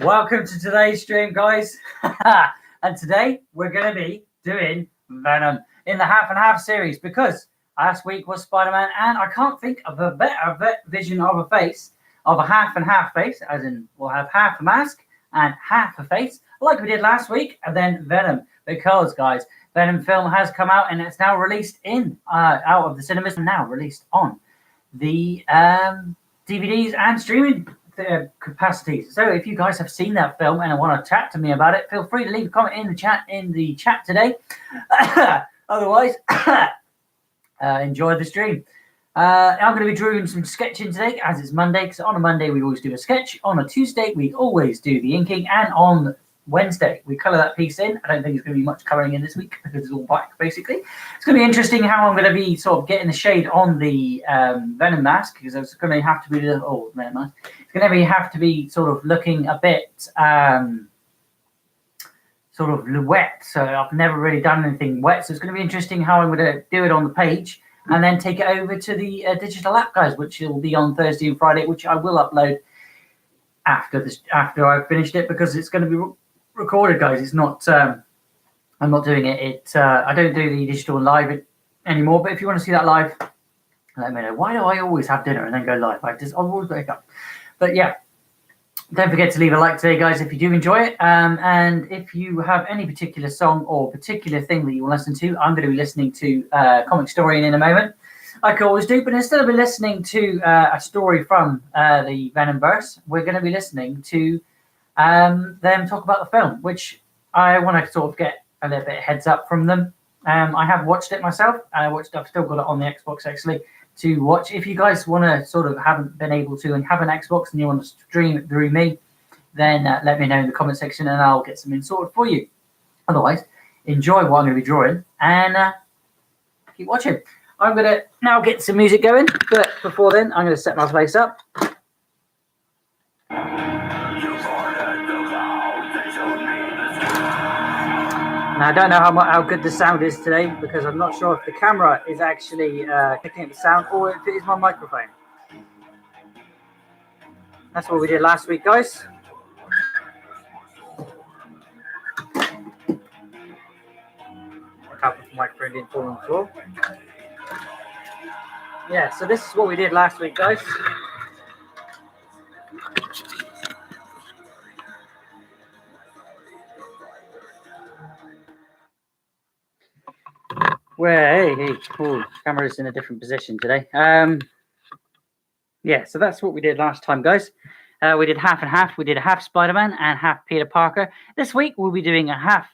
Welcome to today's stream, guys. And today we're going to be doing Venom in the half and half series because last week was Spider-Man, and I can't think of a better vision of a face, of a half and half face, as in we'll have half a mask and half a face, like we did last week, and then Venom. Because, guys, Venom film has come out and it's now released in out of the cinemas and now released on the DVDs and streaming capacities. So if you guys have seen that film and want to chat to me about it, feel free to leave a comment in the chat today. Otherwise, enjoy the stream. I'm going to be drawing some sketching today, as it's Monday, because on a Monday we always do a sketch, on a Tuesday we always do the inking, and on Wednesday we colour that piece in. I don't think it's going to be much colouring in this week because it's all black, basically. It's going to be interesting how I'm going to be sort of getting the shade on the Venom mask, because it's going to have to be Venom mask. It's going to have to be sort of looking a bit sort of wet. So I've never really done anything wet, so it's going to be interesting how I'm going to do it on the page and then take it over to the digital app, guys, which will be on Thursday and Friday, which I will upload after I've finished it, because it's going to be recorded, guys. It's not I'm not doing it. I don't do the digital live anymore, but if you want to see that live, let me know. Why do I always have dinner and then go live? I always wake up. But yeah, don't forget to leave a like today, guys, if you do enjoy it. And if you have any particular song or particular thing that you will listen to, I'm going to be listening to Comic Story in a moment. I could always do, but instead of listening to a story from the Venomverse, we're going to be listening to them talk about the film, which I want to sort of get a little bit of heads up from them. I have watched it myself. I've still got it on the Xbox, actually, to watch. If you guys want to sort of haven't been able to and have an Xbox and you want to stream it through me, then let me know in the comment section and I'll get something sorted for you. Otherwise, enjoy what I'm going to be drawing and keep watching. I'm going to now get some music going, but before then, I'm going to set my place up. Now, I don't know how good the sound is today, because I'm not sure if the camera is actually picking up the sound or if it is my microphone. That's what we did last week, guys. The microphone didn't fall on the floor. Yeah, so this is what we did last week, guys. Well, hey, cool. Camera's in a different position today. Yeah, so that's what we did last time, guys. We did half and half. We did a half Spider-Man and half Peter Parker. This week we'll be doing a half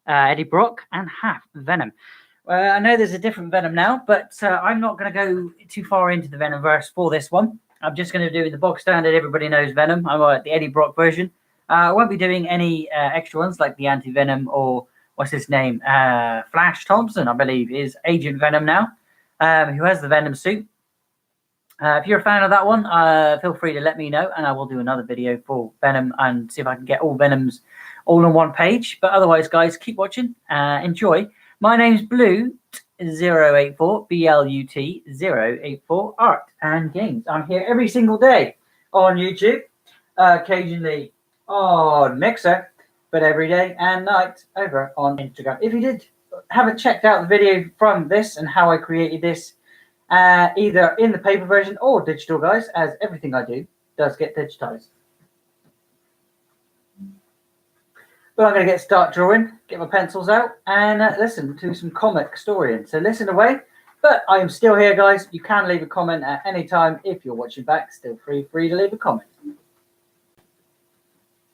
Eddie Brock and half Venom. I know there's a different Venom now, but I'm not going to go too far into the Venomverse for this one. I'm just going to do the bog standard. Everybody knows Venom. I'm the Eddie Brock version. I won't be doing any extra ones like the anti-Venom or what's his name? Flash Thompson, I believe, is Agent Venom now, who has the Venom suit. If you're a fan of that one, feel free to let me know, and I will do another video for Venom and see if I can get all Venoms all on one page. But otherwise, guys, keep watching. Enjoy. My name's Blut084, BLUT084, Art and Games. I'm here every single day on YouTube, occasionally on Mixer, but every day and night over on Instagram. If you haven't checked out the video from this and how I created this, either in the paper version or digital, guys, as everything I do does get digitized. But I'm going to start drawing, get my pencils out, and listen to some comic story. So listen away. But I am still here, guys. You can leave a comment at any time if you're watching back. Still free to leave a comment.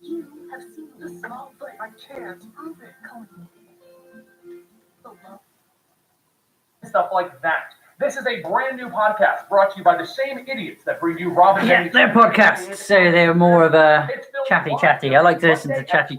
You have seen the small foot by chance over stuff like that. This is a brand new podcast brought to you by the same idiots that bring you Robin. Yeah, they're podcasts, so they're more of a chatty. I like to listen to chatty.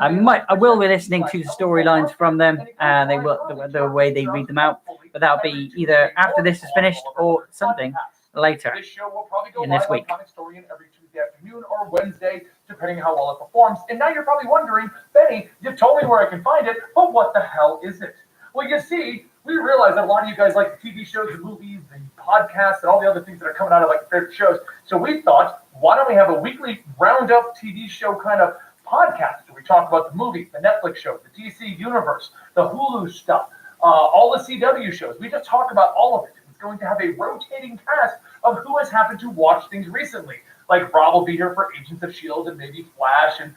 I will be listening to the storylines from them. They will the way they read them out, but that'll be either after this is finished or something later This show will probably go in this live week. on Comic Story every Tuesday afternoon or Wednesday, depending on how well it performs. And now you're probably wondering, Benny, you told me where I can find it, but what the hell is it? Well, you see, we realize that a lot of you guys like the TV shows, the movies, the podcasts, and all the other things that are coming out of like favorite shows. So we thought, why don't we have a weekly roundup TV show kind of podcast where we talk about the movies, the Netflix shows, the DC universe, the Hulu stuff, all the CW shows. We just talk about all of it. It's going to have a rotating cast of who has happened to watch things recently. Like Rob will be here for Agents of S.H.I.E.L.D. and maybe Flash, and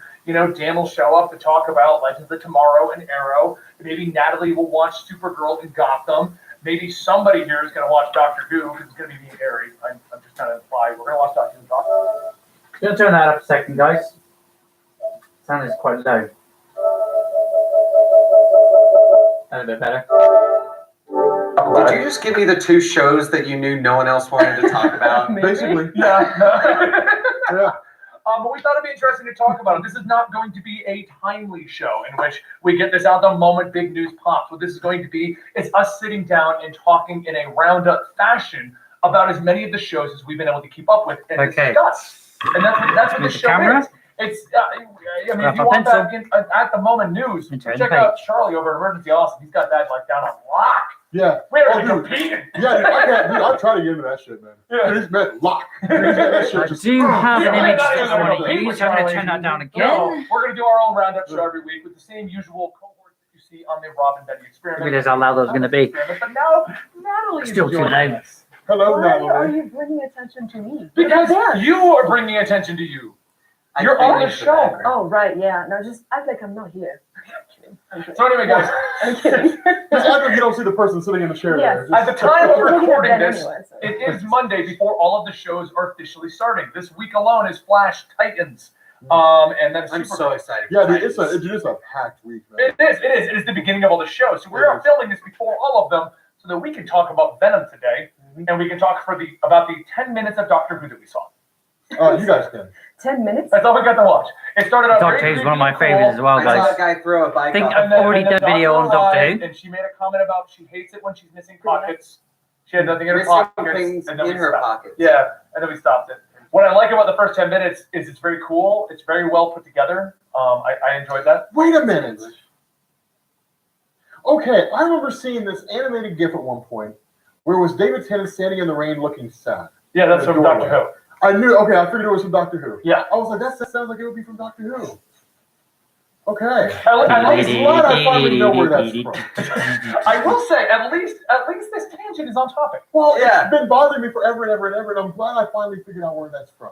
Dan will show up to talk about Legends of Tomorrow and Arrow. Maybe Natalie will watch Supergirl and Gotham. Maybe somebody here is going to watch Doctor Who because it's going to be me and Harry. I'm just kind of implied. We're going to watch Doctor Who. Just turn that up a second, guys. Sound is quite low. That a bit better. Did you just give me the 2 shows that you knew no one else wanted to talk about? Basically. Yeah. Yeah. But we thought it'd be interesting to talk about it. This is not going to be a timely show in which we get this out the moment big news pops. What this is going to be is us sitting down and talking in a roundup fashion about as many of the shows as we've been able to keep up with and discuss. And that's what this show is. It's, if you want that at the moment news, check out Charlie over at Emergency Awesome. He's got that down on lock. Yeah. We're competing. Yeah, I try to get into that shit, man. Yeah. He's meant lock. I do have an image that I want to use. I'm going to turn that down again. No, we're going to do our own roundup show every week with the same usual cohort that you see on the Rob and Betty Experiment. Look at how loud that's going to be. But now, Natalie Still too loud. Hello, Why Natalie. are you bringing attention to me? Because you are bringing attention to you. You're on the show. Oh, right, yeah. No, just act like I'm not here. I'm kidding. So anyway, guys, I'm kidding. Just act like you don't see the person sitting in the chair Yes. there. at the time of We're looking at recording that this, anyway, so. it is Monday before all of the shows are officially starting. This week alone is Flash Titans. And then I'm so excited. Yeah, dude, it's a packed week, man. It is the beginning of all the shows. So we are filming this before all of them so that we can talk about Venom today, and we can talk about the 10 minutes of Doctor Who that we saw. You guys can. 10 minutes? That's all we got to watch. It started out Doctor Who's one of my favorites as well, I saw guys. a guy throw a bike I think off. I've already done a video on Doctor Who. And she made a comment about she hates it when she's missing pockets. She had nothing in her Missing pockets. things and then in we her stopped. pockets. Yeah, and then we stopped it. What I like about the first 10 minutes is it's very cool. It's very well put together. I enjoyed that. Wait a minute. Okay, I remember seeing this animated GIF at one point where it was David Tennant standing in the rain looking sad. Yeah, that's from Doctor Who. I figured it was from Doctor Who. Yeah. I was like, that sounds like it would be from Doctor Who. Okay. At least, glad I finally know where that's from. I will say, at least this tangent is on topic. Well, Yeah. it's been bothering me forever and ever and ever, and I'm glad I finally figured out where that's from.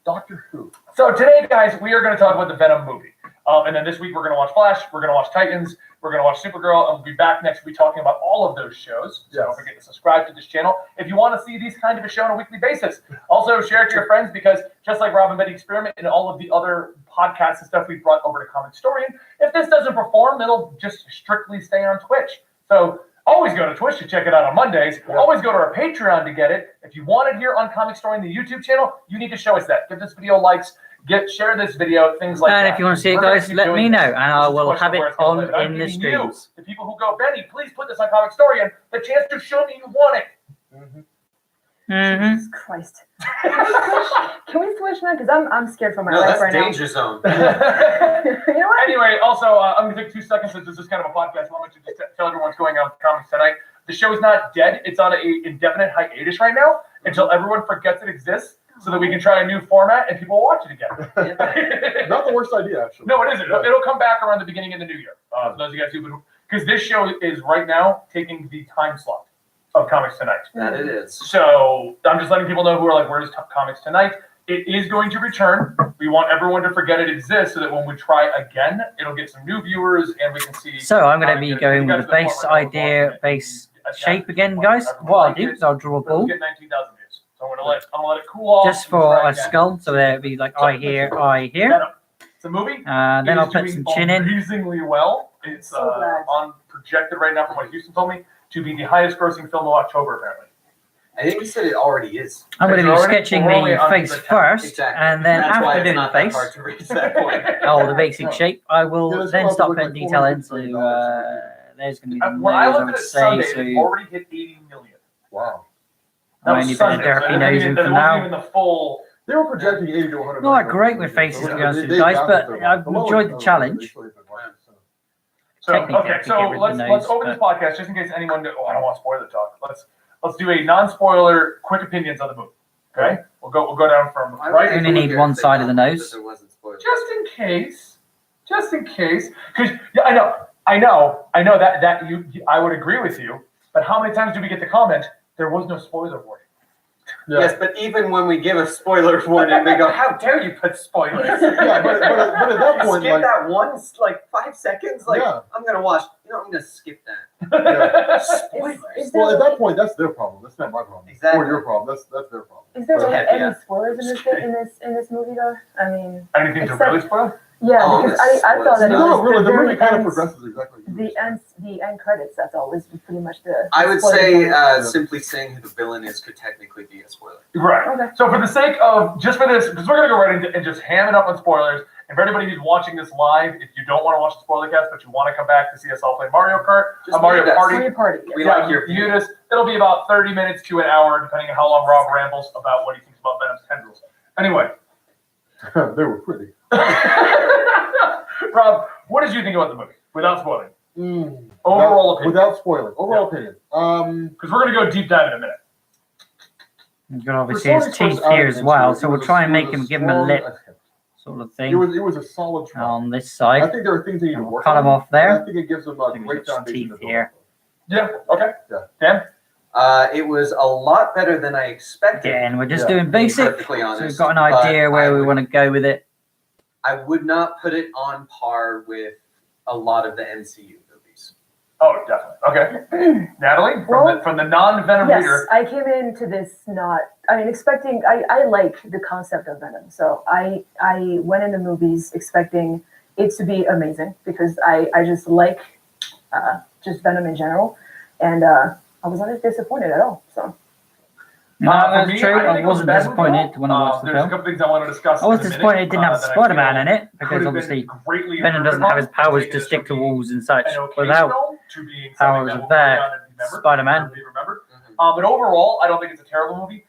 Doctor Who. So today, guys, we are going to talk about the Venom movie. And then this week, we're going to watch Flash, we're going to watch Titans, we're going to watch Supergirl, and we'll be back next week talking about all of those shows. So don't forget to subscribe to this channel if you want to see these kind of a show on a weekly basis. Also, share it to your friends because just like Rob and Betty Experiment and all of the other podcasts and stuff we've brought over to Comic Historian, if this doesn't perform, it'll just strictly stay on Twitch. So always go to Twitch to check it out on Mondays. Yeah. Always go to our Patreon to get it. If you want it here on Comic Historian, the YouTube channel, you need to show us that. Give this video likes. Share this video, things like that. And if you want to see it, We're gonna guys, keep let doing me know, this. and I This is will the question have where it it's gonna on live. I'm in the giving you, streams. the people who go, Benny, please put this on Comic Historian, the chance to show me you want it. Jesus Christ. Can we switch now? Because I'm scared for my No, life that's right danger zone. now. You know what? Anyway, also, I'm going to take 2 seconds since this is kind of a podcast moment to just tell everyone what's going on with comics tonight. The show is not dead. It's on an indefinite hiatus right now until everyone forgets it exists so that we can try a new format and people will watch it again. Not the worst idea, actually. No, it isn't. It'll come back around the beginning of the new year. For those of you guys who, because this show is right now taking the time slot of Comics Tonight. That it is. So I'm just letting people know who are like, where's Comics Tonight? It is going to return. We want everyone to forget it exists so that when we try again, it'll get some new viewers and we can see. So I'm going to be going with the base idea, base shape again, guys. What I'll do is I'll draw a ball. Get 19,000 views. So I'm gonna let it cool off. Just for a skull, so there'll be like eye here, eye here. Venom. It's a movie. Then I'll put some chin in. Amazingly well. It's So glad. on projected right now from what Houston told me to be the highest grossing film of October apparently. I think he said it already is. I'm going to be Already- sketching we're only the on face the 10th. first, Exactly. and then That's why after it's doing the not that face, hard to reach that point. the basic shape, I Yeah, will this then one start will look putting like detail into. $430. There's going to be the When I nose, I looked would at it say. Sunday, So it already hit 80 million. Wow. That I was only put a Sunday, derpy so nose in that for wasn't now. even the full. They were projecting 80 to 100. Not great with faces, to be honest with you guys, but I've enjoyed the challenge. So Technically, I okay, could so get rid of let's the let's nose, open this podcast just in case anyone. Oh, I don't want to spoil the talk. Let's do a non-spoiler quick opinions on the movie. Okay, we'll go down from Why would right. they Only do it need here one if they side of the thought nose. that there wasn't spoilers? Just in case. Because yeah, I know that you I would agree with you. But how many times do we get the comment? There was no spoiler warning. Yeah. Yes, but even when we give a spoiler warning, they go, "How dare you put spoilers?" Yeah, but at that point, skip like, that one, like 5 seconds. Like, Yeah. I'm gonna watch. I'm gonna skip that. Spoilers. Is well, there, at that point, that's their problem. That's not my problem. Exactly. Or your problem. That's their problem. is there Well, any yeah. spoilers in this movie though? I mean, Anything to Except- really spoil? yeah, Oh, because this I thought that it was- No, was really, the very movie kind of end- progresses exactly. the end credits. That's all was pretty much the. I would spoiler say part. simply saying who the villain is could technically be a spoiler. Right. Okay. So for the sake of just for this, because we're gonna go right into and just ham it up on spoilers. And for anybody who's watching this live, if you don't want to watch the spoiler cast, but you want to come back to see us all play Mario Kart, Just Mario mute us. Party, Mario Party. We yes. like your mute us. It'll be about 30 minutes to an hour, depending on how long Rob rambles about what he thinks about Venom's tendrils. Anyway, They were pretty. Rob, what did you think about the movie without spoiling? Without, Overall opinion. without spoiling. Overall opinion. Because we're gonna go deep dive in a minute. You can obviously his Sony's first teeth here outing as into well, it, so it we'll was try and it make was him give him a strong lip attempt. sort of It thing was a solid try. on this I side. think there are things they need to And we'll work cut on. him off and I there. think it gives them a think great it's just foundation to teeth build here. Yeah. Okay. Yeah. Dan. It was a lot better than I expected. Again, we're just Yeah, doing basic, perfectly so honest, we've got an but idea I where we would- want to go with it. I would not put it on par with a lot of the MCU movies. Oh, definitely. Okay. Natalie, from the non-Venom Yes, reader. I came into this expecting. I like the concept of Venom, so I went into movies expecting it to be amazing because I just like just Venom in general, and I was not disappointed at all. So No, for that's me, true. I I think wasn't it was a bad movie. disappointed when I watched the There's a film. couple things I want to discuss. I was in a minute, disappointed it didn't have that I Spider-Man feel in it could because have obviously been greatly Venom doesn't have his improved powers upon, to stick to taking this walls and such. from being an okay Without film to being powers something of that that, will go down and be remembered, Spider-Man. be remembered. Mhm. But overall, I don't think it's a terrible movie.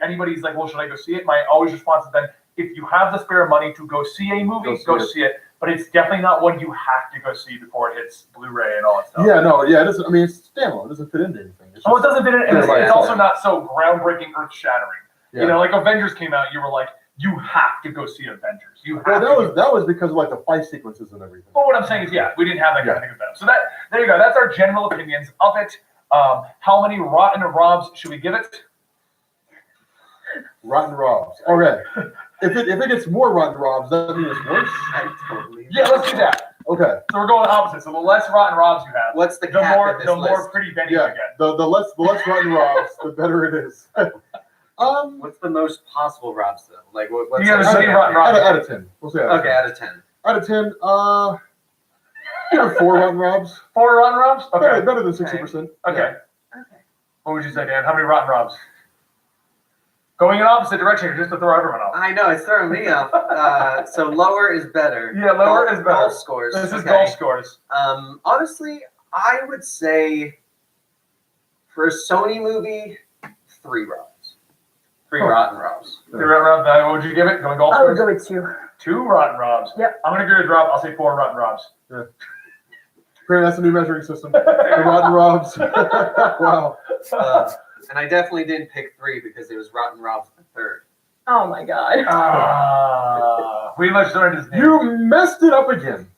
Anybody's like, well, should I go see it? My always response is then, if you have the spare money to go see a movie, go see it. But it's definitely not one you have to go see before it hits Blu-ray and all that stuff. Yeah, no, yeah, it doesn't. I mean, it's standalone. It doesn't fit into anything. It's Oh, it just- doesn't fit in, and it's, Yeah, it's yeah. also not so groundbreaking, earth-shattering. Yeah. You know, like Avengers came out, you were like, you have to go see Avengers. You have Well, to. that was because of like the fight sequences and everything. But what I'm saying is, yeah, we didn't have that kind of thing with them. So there you go. That's our general opinions of it. How many rotten Robs should we give it? Rotten Robs. Okay. If it gets more Rotten Robs, does that mean it's worse? I totally. Yeah, let's do that. Okay. So we're going opposite. So the less rotten Robs you have, What's the the cap more in this the list? more pretty Bennies Yeah. you get. The less Rotten Robs, the better it is. What's the most possible Robs though? Like what's You gotta the say scale? rotten Robs. out of 10. We'll say out of Okay, 10. out of 10. Out of 10, give it 4 Rotten Robs. 4 rotten Robs? Okay. Better than 60%. Okay. okay. What would you say, Dan? How many rotten Robs? Going in opposite direction just to throw everyone off. I know, it's throwing me off. So lower is better. Yeah, lower is better. Golf scores. This is okay. golf scores. Honestly, I would say for a Sony movie, 3 Robs. 3 Oh. Rotten Robs. 3 rotten Robs. What would you give it? Going golf I would scores? go with 2. 2 rotten Robs. Yep. I'm gonna agree with Rob. I'll say 4 rotten Robs. Apparently that's a new measuring system. The Rotten Robs. Wow. And I definitely didn't pick 3 because it was Rotten Robs the third. Oh my god. We must learn his name. You messed it up again.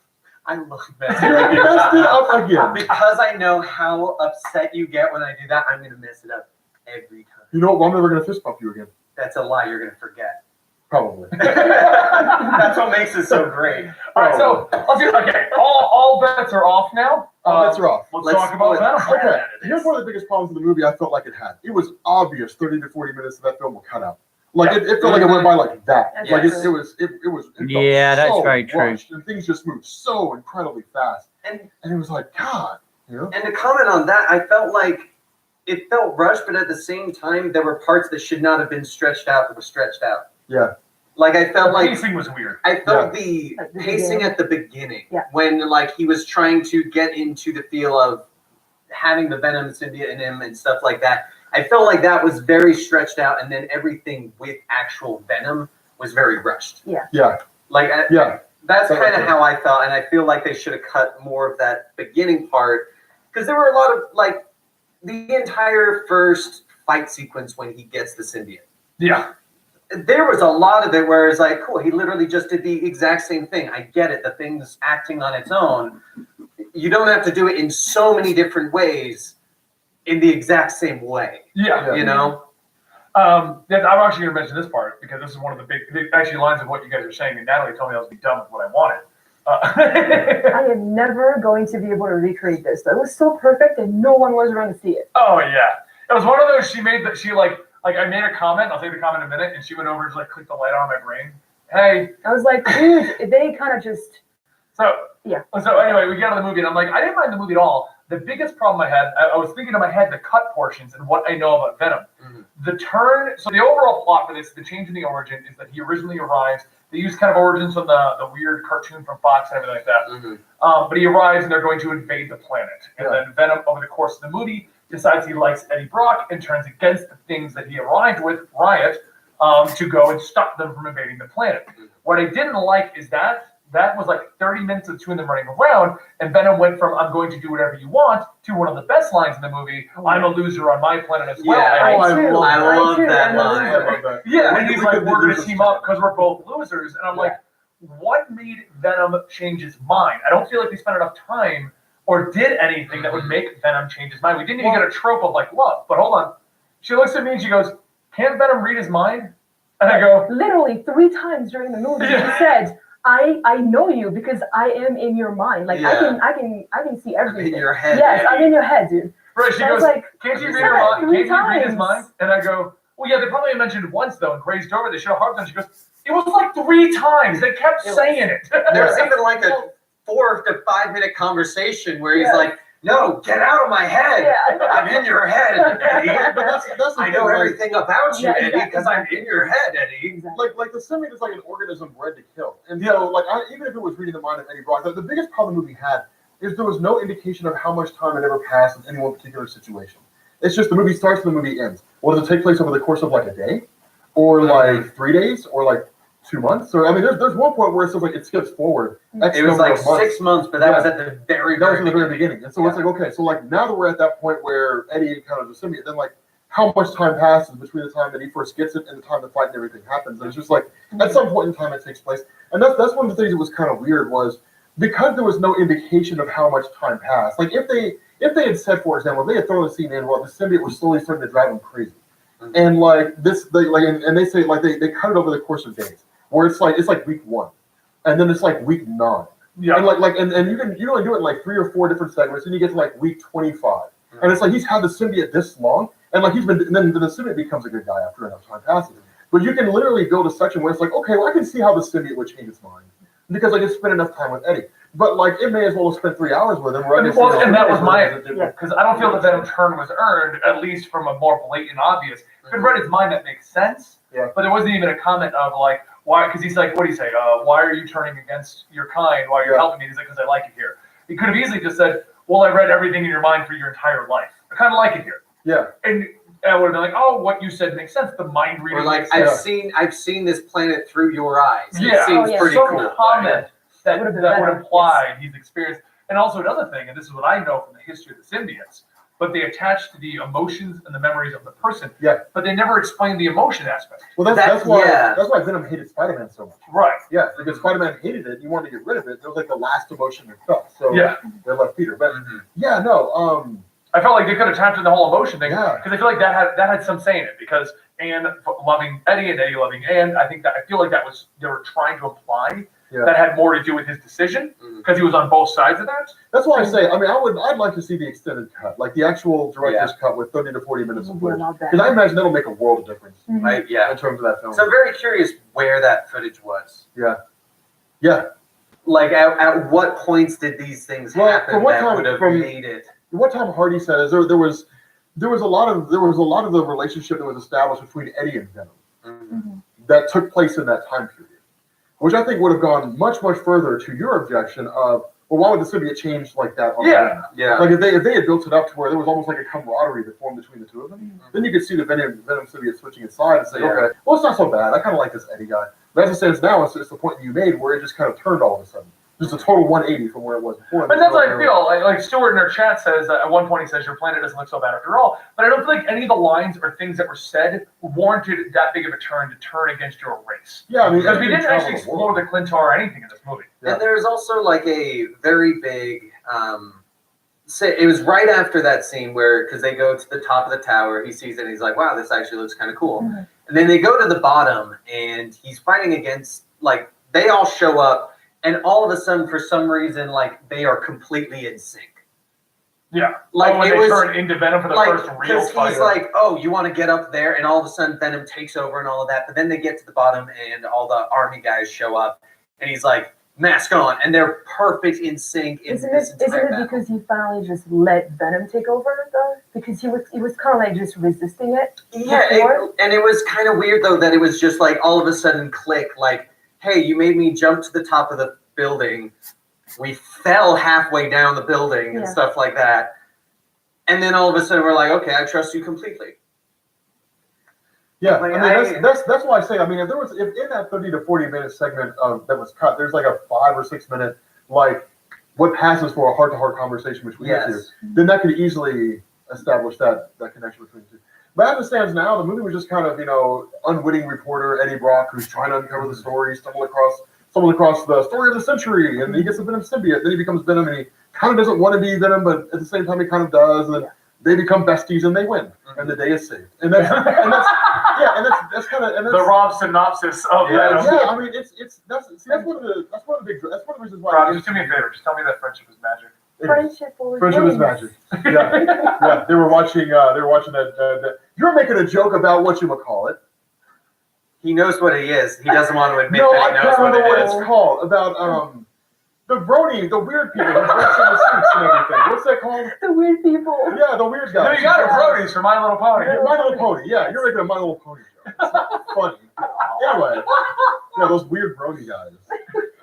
I love You messed it up again. Because I know how upset you get when I do that, I'm gonna mess it up every time. You know what? I'm never going to fist bump you again. That's a lie. You're gonna forget. Probably. That's what makes it so great. All right, so let's do. Okay, all bets are off now. All bets are off. Let's talk about Venom. Okay, here's one of the biggest problems with the movie I felt like it had. It was obvious 30 to 40 minutes of that film were cut out. Like it felt like it went by like that. That's Like it true. was. It felt Yeah, that's so very true. rushed, and things just moved so incredibly fast. And And it was like, God, you know? And to comment on that, I felt like it felt rushed, but at the same time, there were parts that should not have been stretched out that were stretched out. Yeah. Like I The felt like pacing was weird. I felt At the the pacing beginning. at the beginning Yeah. when like he was trying to get into the feel of having the Venom symbiote in him and stuff like that. I felt like that was very stretched out, and then everything with actual Venom was very rushed. Yeah. Like Yeah. that's That kind of was how I felt, and I feel like they should have cut more of that beginning part because there were a lot of like the entire first fight sequence when he gets the symbiote. Yeah. There was a lot of it where it's like, cool, he literally just did the exact same thing. I get it. The thing's acting on its own. You don't have to do it in so many different ways in the exact same way. Yeah. You know? I'm actually going to mention this part because this is one of the big actually lines of what you guys are saying. And Natalie told me I was be done with what I wanted. I am never going to be able to recreate this. It was so perfect and no one was around to see it. Oh, yeah. It was one of those she made that she like I made a comment. I'll take the comment in a minute. And she went over and just like clicked the light on my brain. Hey. I was like, dude, they kind of just. So, yeah. So anyway, we get out of the movie and I'm like, I didn't mind the movie at all. The biggest problem I had, I was thinking in my head the cut portions and what I know about Venom. Mm-hmm. The turn, so the overall plot for this, the change in the origin is that he originally arrives. They use kind of origins from the weird cartoon from Fox and everything like that. Mm-hmm. But he arrives and they're going to invade the planet. And then Venom, over the course of the movie, decides he likes Eddie Brock and turns against the things that he arrived with, Riot, to go and stop them from invading the planet. What I didn't like is that was like 30 minutes of the two of them running around, and Venom went from "I'm going to do whatever you want" to one of the best lines in the movie, "I'm a loser on my planet as well." Yeah, I love too. that I'm a line. loser. I love that. Yeah, and he's like, we "We're could going to do team this up because we're both losers," and I'm like, what made Venom change his mind? I don't feel like we spent enough time or did anything that would make Venom change his mind. We didn't even get a trope of like love. But hold on, she looks at me and she goes, "Can't Venom read his mind?" And I go, literally 3 times during the movie, he said, I know you because I am in your mind. Like I can see everything. In your head. Yes, I'm in your head, dude. right, she I was goes, like, "Can't you you read said her that mind? 3 Can't you read his times." mind?" And I go, "Well, yeah, they probably mentioned it once though and grazed over. They should have harped on." She goes, "It was like 3 times. They kept saying it." There's even like a 4 to 5 minute conversation where he's like, "No, get out of my head. Yeah. I'm in your head, Eddie. But that's the I thing, know like- everything about you, Yeah, Eddie, exactly. because I'm in your head, Eddie." Like the symbiote is like an organism bred to kill, and so like even if it was reading the mind of Eddie Brock, the biggest problem the movie had is there was no indication of how much time had ever passed in any one particular situation. It's just the movie starts and the movie ends. Well, does it take place over the course of like a day, or like 3 days, or like 2 months? Or I mean, there's one point where it says like it skips forward. X It was number like of months. 6 months, but that was at the very, That was very in the very beginning. And so it's like, okay, so like now that we're at that point where Eddie encounters the symbiote, then like how much time passes between the time that he first gets it and the time the fight and everything happens? And it's just like at some point in time it takes place. And that's one of the things that was kind of weird was because there was no indication of how much time passed. Like if they had said, for example, if they had thrown the scene in, well, the symbiote was slowly starting to drive him crazy. Mm-hmm. And like and they say like they cut it over the course of days, where it's like week 1, and then it's like week 9. Yeah. And you only do it in like 3 or 4 different segments, and you get to like week 25, and it's like he's had the symbiote this long, and like and then the symbiote becomes a good guy after enough time passes. But you can literally build a section where it's like, okay, well, I can see how the symbiote would change its mind because I just spent enough time with Eddie. But like it may as well have spent 3 hours with him. And that was my, because I don't feel the Venom turn was earned, at least from a more blatant obvious. If it read his mind, that makes sense. Yeah. But there wasn't even a comment of like, why? Because he's like, what do you say? Why are you turning against your kind while you're helping me? He's like, because I like it here. He could have easily just said, well, I read everything in your mind for your entire life. I kind of like it here. Yeah. And I would have been like, oh, what you said makes sense. The mind reading. Or like, makes sense. I've seen this planet through your eyes. Yeah. It seems pretty Some cool. comment that Would've been would better. imply he's experienced. And also another thing, and this is what I know from the history of the symbiotes, but they attach to the emotions and the memories of the person. Yeah. But they never explain the emotion aspect. Well, That's- that's why yeah. that's why Venom hated Spider-Man so much. Right. Yeah, because Spider-Man hated it. He wanted to get rid of it. It was like the last emotion they felt. So Yeah. they left Peter. But Mhm. yeah, no. I felt like they could have tapped in the whole emotion thing. Yeah. Because I feel like that had some say in it. Because Anne loving Eddie and Eddie loving Anne, I feel like that was they were trying to imply Yeah. that had more to do with his decision Mhm. because he was on both sides of that. That's why I say. I mean, I'd like to see the extended cut, like the actual director's cut with 30 to 40 minutes of Would be a footage, lot better. because I imagine that'll make a world of difference Right? Yeah. in terms of that film. So I'm very curious where that footage was. Yeah. Like, at what points did these things Well, happen from what that time- would have from- made it? What Tom Hardy said is there was a lot of the relationship that was established between Eddie and Venom Mhm. that took place in that time period, which I think would have gone much further to your objection of, well, why would the symbiote change like that on Yeah. the end? Yeah. Like if they had built it up to where there was almost like a camaraderie that formed between the two of them, then you could see the Venom symbiote switching inside and say, Yeah. okay, well, it's not so bad. I kind of like this Eddie guy. But as it stands now, it's the point that you made where it just kind of turned all of a sudden. just a total 180 from where it was before. But that's how I feel. Like Stuart in our chat says, at one point he says, your planet doesn't look so bad after all. But I don't feel like any of the lines or things that were said warranted that big of a turn to turn against your race. Yeah, I mean, because we didn't actually explore the Clintar or anything in this movie. Yeah. And there's also like a very big, it was right after that scene where, because they go to the top of the tower, he sees it and he's like, wow, this actually looks kind of cool. Mm-hmm. And then they go to the bottom and he's fighting against, like, they all show up. And all of a sudden, for some reason, like, they are completely in sync. Yeah. Like, when they turn into Venom for the first real fight. He's like, oh, you want to get up there? And all of a sudden, Venom takes over and all of that. But then they get to the bottom and all the army guys show up. And he's like, mask on. And they're perfect in sync. Isn't it because he finally just let Venom take over, though? Because he was kind of like just resisting it? Yeah, and it was kind of weird, though, that it was just like all of a sudden click, like, hey, you made me jump to the top of the building. We fell halfway down the building and stuff like that. And then all of a sudden we're like, okay, I trust you completely. Yeah, like, I mean, that's why I say, I mean, if in that 30 to 40 minute segment that was cut, there's like a 5 or 6 minute, like, what passes for a heart-to-heart conversation between the two, then that could easily establish that connection between the two. But as it stands now, the movie was just kind of, unwitting reporter Eddie Brock who's trying to uncover the story, stumbled across the story of the century, and he gets a Venom symbiote. Then he becomes Venom, and he kind of doesn't want to be Venom, but at the same time he kind of does. And then they become besties, and they win, and the day is saved. And that's kind of the Rob synopsis of Venom. Yeah, I mean that's one of the reasons why. Rob, just do me a favor. Just tell me that friendship is magic. Friendship is magic. Yeah. They were watching that. You're making a joke about whatchamacallit. He knows what he is. He doesn't want to admit No, that he I knows can't what remember it what is. it's called. About the Brody, the weird people who dress in the suits and everything. What's that called? The weird people. Yeah, the weird guys. No, you got it, Brody's for My Little Pony. Yeah, My Little Pony. Yeah, you're making a My Little Pony joke. It's not funny. Anyway, yeah, those weird Brody guys.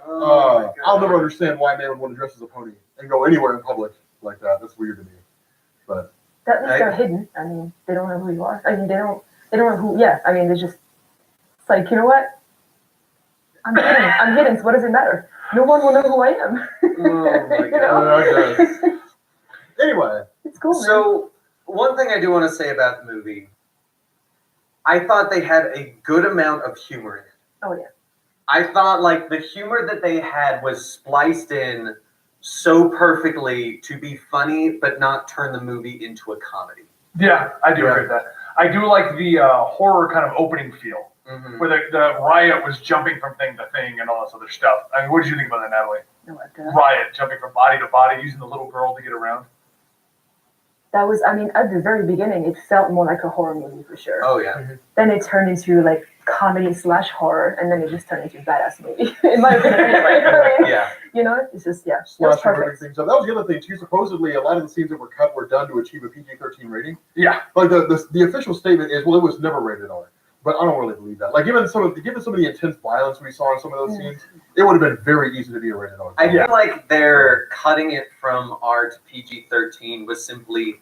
I'll never understand why a man would want to dress as a pony and go anywhere in public like that. That's weird to me. But that means they're hidden. I mean, they don't know who you are. I mean, they don't know who. Yeah, I mean, they're just. It's like, you know what? I'm hidden. So what does it matter? No one will know who I am. Oh my God. Anyway, it's cool. So one thing I do want to say about the movie, I thought they had a good amount of humor in it. Oh yeah. I thought like the humor that they had was spliced in so perfectly to be funny, but not turn the movie into a comedy. Yeah, I do agree with that. I do like the horror kind of opening feel, where the riot was jumping from thing to thing and all this other stuff. I mean, what did you think about that, Natalie? Riot, jumping from body to body, using the little girl to get around. That was, I mean, at the very beginning, it felt more like a horror movie for sure. Oh yeah. Then it turned into like comedy / horror, and then it just turned into a badass movie, in my opinion. I mean, you know, it's just it was perfect. So that was the other thing too. Supposedly, a lot of the scenes that were cut were done to achieve a PG-13 rating. Yeah. Like the official statement is, well, it was never rated R. But I don't really believe that. Like given some of the intense violence we saw in some of those scenes, it would have been very easy to be a rated R. I feel like they're cutting it from R to PG-13 was simply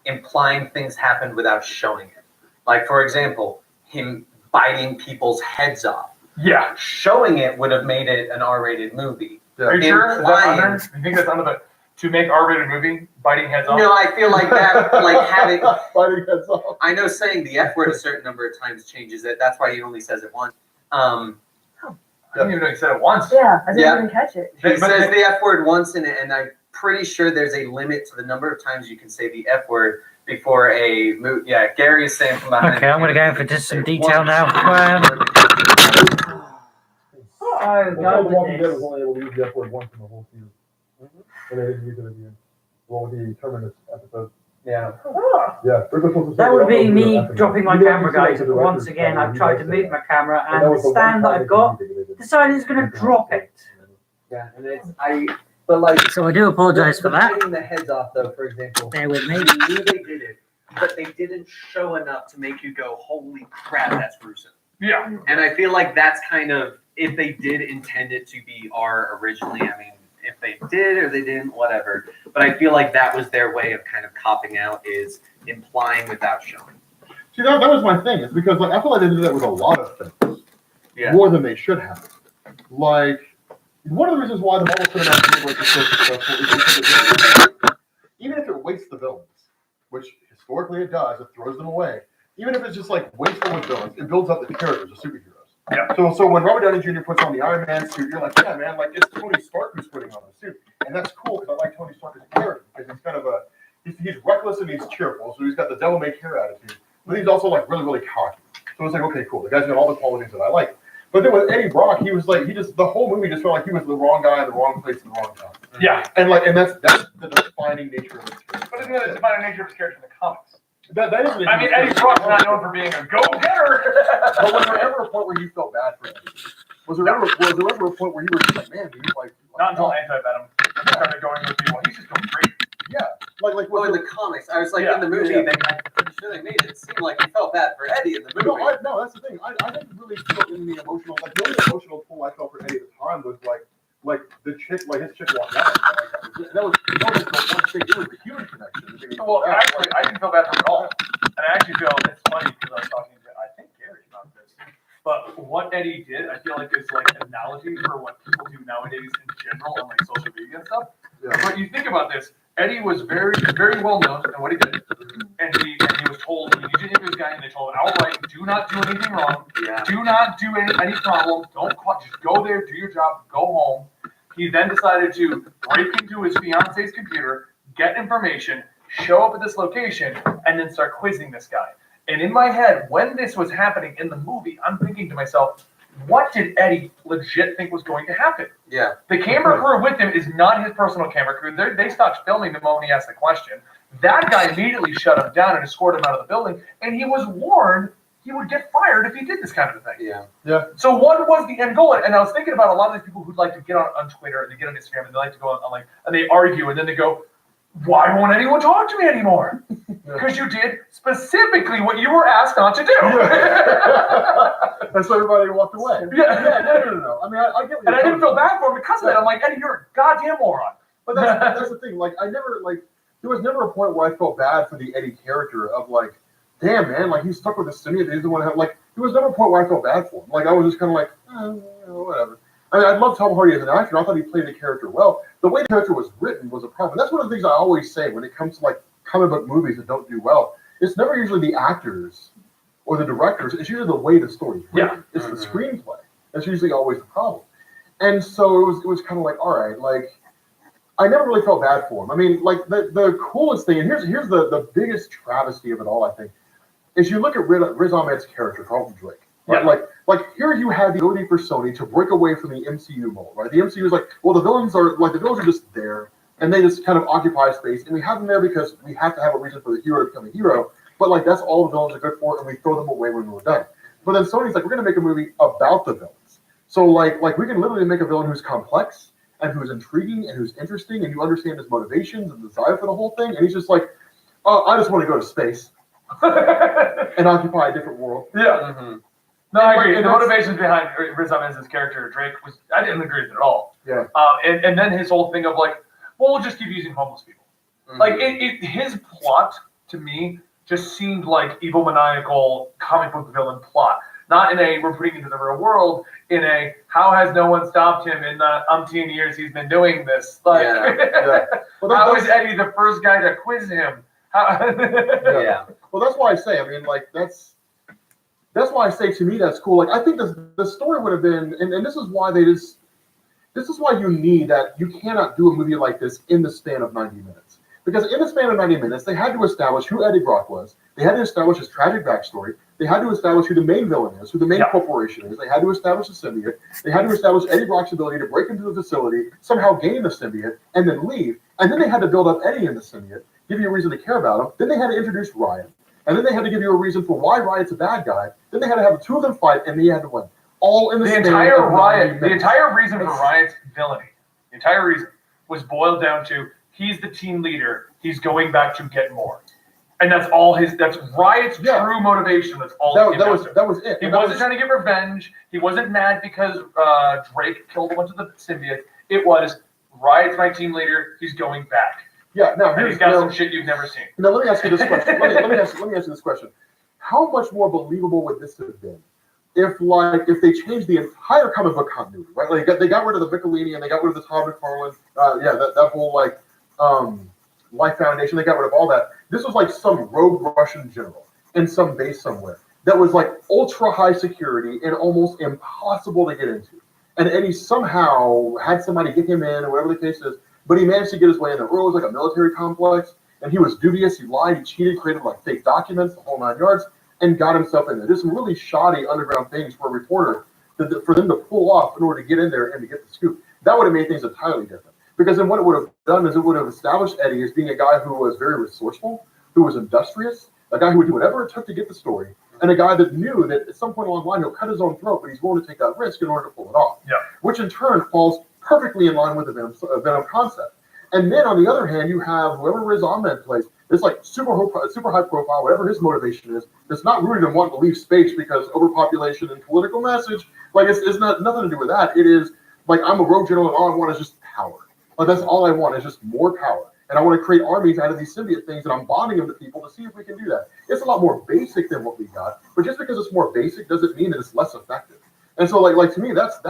implying things happened without showing it. Like for example, him biting people's heads off. Yeah. Showing it would have made it an R-rated movie. Yeah. Are you sure? Is that under? You think that's under the to make R-rated movie, biting heads off? No, I feel like that, like having biting heads off. I know saying the F word a certain number of times changes it. That's why he only says it once. I didn't even know he said it once. Yeah, I didn't even catch it. He says the F word once in it, and I'm pretty sure there's a limit to the number of times you can say the F word before a movie. Yeah, Gary is saying from behind. Okay, I'm going to go in for just some detail now. Walking Dead was only able to use the F word once in the whole season. And they didn't use it at the end. Well, the Terminus episode. Yeah. Yeah. That would be me dropping my camera, guys. Once again, I've tried to move my camera, and the stand that I've got decided it's going to drop it. Yeah, and it's but like. So I do apologise for that. Biting the heads off, though, for example. Bear with me. You knew they did it, but they didn't show enough to make you go, "Holy crap, that's gruesome." Yeah. And I feel like that's kind of if they did intend it to be R originally. I mean, if they did or they didn't, whatever. But I feel like that was their way of kind of copping out, is implying without showing. See, that was my thing. It's because like I feel like they did that with a lot of things. Yeah. More than they should have. Like one of the reasons why the Marvel Cinematic Universe is so successful is because even if it wastes the villains, which historically it does, it throws them away. Even if it's just like wasteful with villains, it builds up the characters of superheroes. Yeah. So when Robert Downey Jr. puts on the Iron Man suit, you're like, yeah, man, like it's Tony Stark who's putting on the suit, and that's cool because I like Tony Stark as a character because he's kind of he's reckless and he's cheerful, so he's got the devil may care attitude, but he's also like really really cocky. So it's like, okay, cool, the guy's got all the qualities that I like. But then with Eddie Brock, he was like, the whole movie just felt like he was the wrong guy in the wrong place at the wrong time. Yeah. And that's the defining nature of his character. But isn't that the defining nature of his character in the comics? That is. I mean, Eddie Brock's not known for being a go-getter. But was there ever a point where you felt bad for Eddie? Was there ever a point where you were just like, man, dude, like Not until Anti-Venom started going with people. He's just going great. yeah, like Well, in the comics, I was like, Yeah, in the movie, yeah. I'm pretty sure they made it seem like he felt bad for Eddie in the movie. no, that's the thing. I didn't really feel any emotional. Like the only emotional pull I felt for Eddie at the time was like the chick, like his chick walked out. That was the one thing. It was the human connection. Well, actually, I didn't feel bad for him at all. And I actually feel it's funny because I was talking to, I think, Gary about this. But what Eddie did, I feel like is like an analogy for what people do nowadays in general on like social media and stuff. Yeah. But you think about this, Eddie was very, very well known in what he did. And he was told, you need to interview this guy, and they told him outright, do not do anything wrong. Yeah. Do not do any problem. Don't just go there, do your job, go home. He then decided to break into his fiance's computer, get information, show up at this location, and then start quizzing this guy. And in my head, when this was happening in the movie, I'm thinking to myself, what did Eddie legit think was going to happen? Yeah. The camera crew with him is not his personal camera crew. They stopped filming the moment he asked the question. That guy immediately shut him down and escorted him out of the building. And he was warned he would get fired if he did this kind of a thing. Yeah. So what was the end goal? And I was thinking about a lot of these people who'd like to get on Twitter and they get on Instagram and they like to go on like, and they argue and then they go, why won't anyone talk to me anymore? Because you did specifically what you were asked not to do. And so everybody walked away. Yeah. No. I mean, I get. And I didn't feel bad for him because of that. I'm like, Eddie, you're a goddamn moron. But that's the thing. Like, there was never a point where I felt bad for the Eddie character of like, damn man, like he's stuck with the symbiote. He's the one who like. There was never a point where I felt bad for him. Like I was just kind of like, whatever. I mean, I love Tom Hardy as an actor. I thought he played the character well. The way the character was written was a problem. That's one of the things I always say when it comes to like comic book movies that don't do well. It's never usually the actors or the directors. It's usually the way the story's written. Yeah. It's the screenplay. That's usually always the problem. And so it was kind of like, all right, like I never really felt bad for him. I mean, like the coolest thing, and here's the biggest travesty of it all, I think, is you look at Riz Ahmed's character, Carlton Drake. Right? Yeah. Like here you have the ability for Sony to break away from the MCU mold, right? The MCU is like, well, the villains are just there, and they just kind of occupy space, and we have them there because we have to have a reason for the hero to become a hero. But like that's all the villains are good for, and we throw them away when we're done. But then Sony's like, we're gonna make a movie about the villains. So like we can literally make a villain who's complex and who's intriguing and who's interesting, and you understand his motivations and desire for the whole thing. And he's just like, oh, I just want to go to space and occupy a different world. Yeah. Mm-hmm. No, I agree. The motivations behind Riz Ahmed's character, Drake, I didn't agree with it at all. Yeah. And then his whole thing of like, well, we'll just keep using homeless people. Mm-hmm. Like, his plot, to me, just seemed like evil, maniacal, comic book villain plot. Not in a, we're putting into the real world, in a, how has no one stopped him in the umpteen years he's been doing this? Like, Yeah. Well, how is Eddie the first guy to quiz him? Yeah. Well, that's why I say, I mean, like, that's why I say to me that's cool. Like, I think the story would have been, and this is why this is why you need that, you cannot do a movie like this in the span of 90 minutes. Because in the span of 90 minutes, they had to establish who Eddie Brock was. They had to establish his tragic backstory. They had to establish who the main villain is, who the main corporation is. They had to establish the symbiote. They had to establish Eddie Brock's ability to break into the facility, somehow gain the symbiote, and then leave. And then they had to build up Eddie in the symbiote, give you a reason to care about him. Then they had to introduce Riot. And then they had to give you a reason for why Riot's a bad guy. Then they had to have the two of them fight, and they had to win. All in the span entire of 90 Riot, the minutes. entire reason for Riot's villainy, the entire reason was boiled down to he's the team leader. He's going back to get more, and that's all that's Riot's true motivation. That's all. That was it. He wasn't trying to get revenge. He wasn't mad because Drake killed a bunch of the symbiotes. It was Riot's my team leader. He's going back. Yeah. Now and he's got some shit you've never seen. Now let me ask you this question. let me ask you this question. How much more believable would this have been if they changed the entire comic book continuity, right? Like they got rid of the Michelini and they got rid of the Todd McFarlane, that whole Life Foundation, they got rid of all that. This was like some rogue Russian general in some base somewhere that was like ultra high security and almost impossible to get into. And Eddie somehow had somebody get him in or whatever the case is, but he managed to get his way in there. It was like a military complex, and he was dubious, he lied, he cheated, created like fake documents, the whole 9 yards, and got himself in there. There's some really shoddy underground things for a reporter for them to pull off in order to get in there and to get the scoop. That would have made things entirely different. Because then what it would have done is it would have established Eddie as being a guy who was very resourceful, who was industrious, a guy who would do whatever it took to get the story, and a guy that knew that at some point along the line he'll cut his own throat, but he's willing to take that risk in order to pull it off. Yeah. Which in turn falls perfectly in line with the Venom concept. And then on the other hand, you have whoever Riz Ahmed plays, it's like super high profile, whatever his motivation is, it's not rooted in wanting to leave space because overpopulation and political message, like it's not nothing to do with that. It is like, I'm a rogue general and all I want is just power. Like that's all I want is just more power. And I want to create armies out of these symbiote things, and I'm bonding them to people to see if we can do that. It's a lot more basic than what we got, but just because it's more basic doesn't mean that it's less effective. And so, like to me, that's the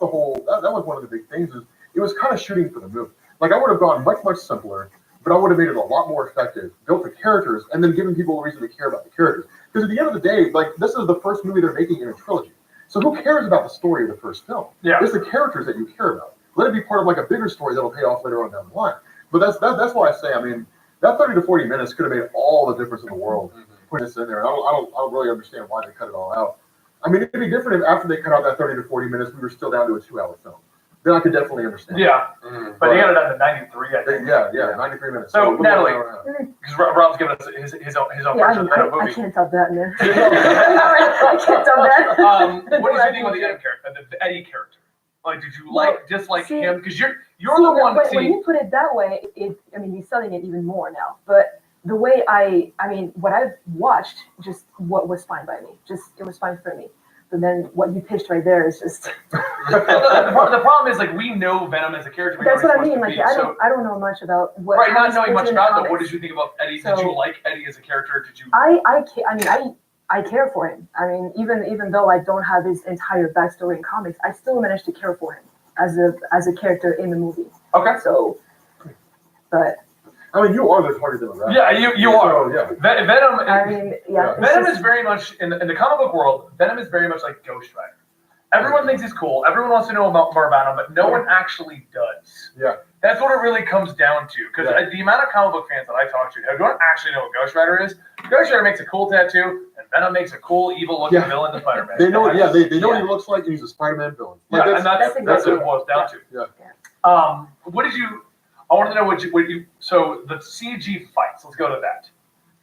whole. That was one of the big things. Is it was kind of shooting for the moon. Like I would have gone much simpler, but I would have made it a lot more effective. Built the characters, and then given people a reason to care about the characters. Because at the end of the day, like this is the first movie they're making in a trilogy. So who cares about the story of the first film? Yeah. It's the characters that you care about. Let it be part of like a bigger story that'll pay off later on down the line. But that's why I say, I mean, that 30 to 40 minutes could have made all the difference in the world putting this in there. I don't really understand why they cut it all out. I mean, it'd be different if after they cut out that 30 to 40 minutes, we were still down to a 2-hour film. Then I could definitely understand. Yeah, but he got it down to 93, I think. Yeah, 93 minutes. So, a little Natalie, over an hour. because Rob's giving us his own version of the I movie. can't top that, man. I can't top that. What did you think about the Eddie character? Like, did you dislike see, him? Because you're the one. When you put it that way, he's selling it even more now. But the way I mean, what I've watched, just what was fine by me. It was fine for me. But then what you pitched right there is just. The problem is, like, we know Venom as a character. That's what I mean. Like, I don't know much about what. Right, not knowing much about it. What did you think about Eddie? So, did you like Eddie as a character? Did you? I care for him. I mean, even though I don't have his entire backstory in comics, I still managed to care for him as a character in the movie. Okay. So, but. I mean, you are the target demographic. Yeah, you are. Yeah. Venom. I mean, yeah. Venom is very much in the comic book world. Venom is very much like Ghost Rider. Everyone thinks he's cool. Everyone wants to know more about him, but no one actually does. Yeah. That's what it really comes down to. Because the amount of comic book fans that I talk to who don't actually know what Ghost Rider is, Ghost Rider makes a cool tattoo, and Venom makes a cool, evil-looking villain to Spider-Man. They know. Yeah, they know what he looks like, and he's a Spider-Man villain. Like, and that's what it boils down to. Yeah. What did you? I want to know what you. So the CG fights. Let's go to that.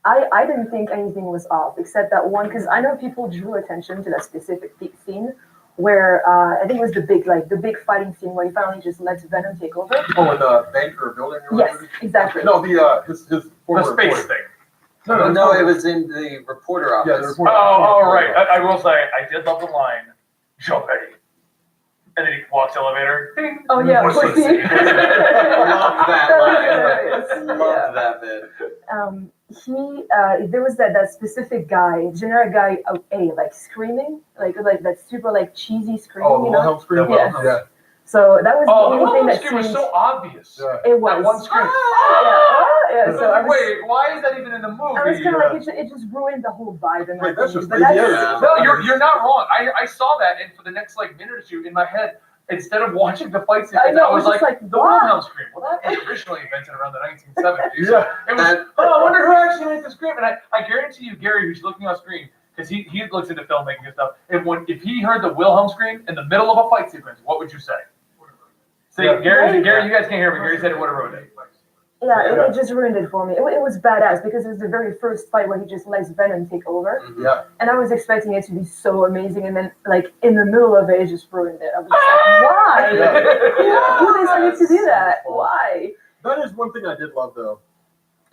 I didn't think anything was off except that one, because I know people drew attention to that specific scene where I think it was the big fighting scene where he finally just lets Venom take over. Oh, in the banker building. Or yes, whatever? exactly. No, his former The space employee. thing. No, it was in the reporter office. Yeah, the reporter. Oh, right. I will say I did love the line, "Jump Eddie," and then he walks elevator. Ding. Oh yeah, What's pussy. the scene? Love that line. Yeah. Love that bit. There was that specific guy, generic guy, like screaming, like that super like cheesy scream. Oh, the you know? Wilhelm scream. Yes. Yeah. So that was the Oh, only thing the that scream was seemed. so obvious. Yeah. It was. That one scream. Yeah. So I was, wait, why is that even in the movie? I was kind of like it just ruined the whole vibe in my Wait, that's opinion. just But lazy that's- editing. No, you're not wrong. I saw that, and for the next minute or two in my head, instead of watching the fight sequence, I know, I was it was just like, like, the why? Wilhelm scream. Well, that was originally invented around the 1970s. Yeah. It was, I wonder who actually made the scream. And I guarantee you, Gary, who's looking on screen, because he looks into filmmaking and stuff, if he heard the Wilhelm scream in the middle of a fight sequence, what would you say? See, Yeah. Gary, you guys can't hear me. Gary said it would have ruined it. Yeah, it just ruined it for me. It was badass because it was the very first fight where he just lets Venom take over. Yeah. And I was expecting it to be so amazing, and then like in the middle of it just ruined it. I was like, why? Who decided to do that? Why? That is one thing I did love, though,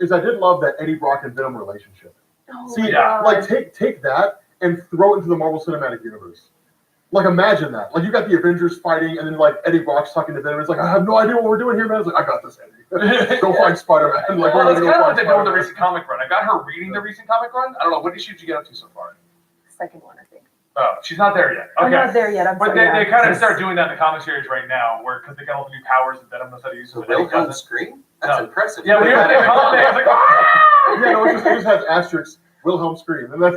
is I did love that Eddie Brock and Venom relationship. Oh See, my God. like take that and throw it into the Marvel Cinematic Universe. Like imagine that. Like you got the Avengers fighting, and then like Eddie Brock's talking to Venom. It's like, I have no idea what we're doing here, man. It's like, I got this, Eddie. Go find Spider-Man. Like, Well, we're it's gonna kind of go like find they did with the Spider-Man. recent comic run. I got her reading the recent comic run. I don't know. What issues did you get up to so far? Second one, I think. Oh, she's not there yet. Okay. I'm not there yet. I'm But sorry. they kind of start doing that in the comic series right now, where because they got all the new powers that Venom knows how to use. The but Eddie Wilhelm doesn't. scream? That's No. impressive. Yeah, when you're in the comic, I was like, ah! Yeah, no, it just has asterisks. Wilhelm scream, and that's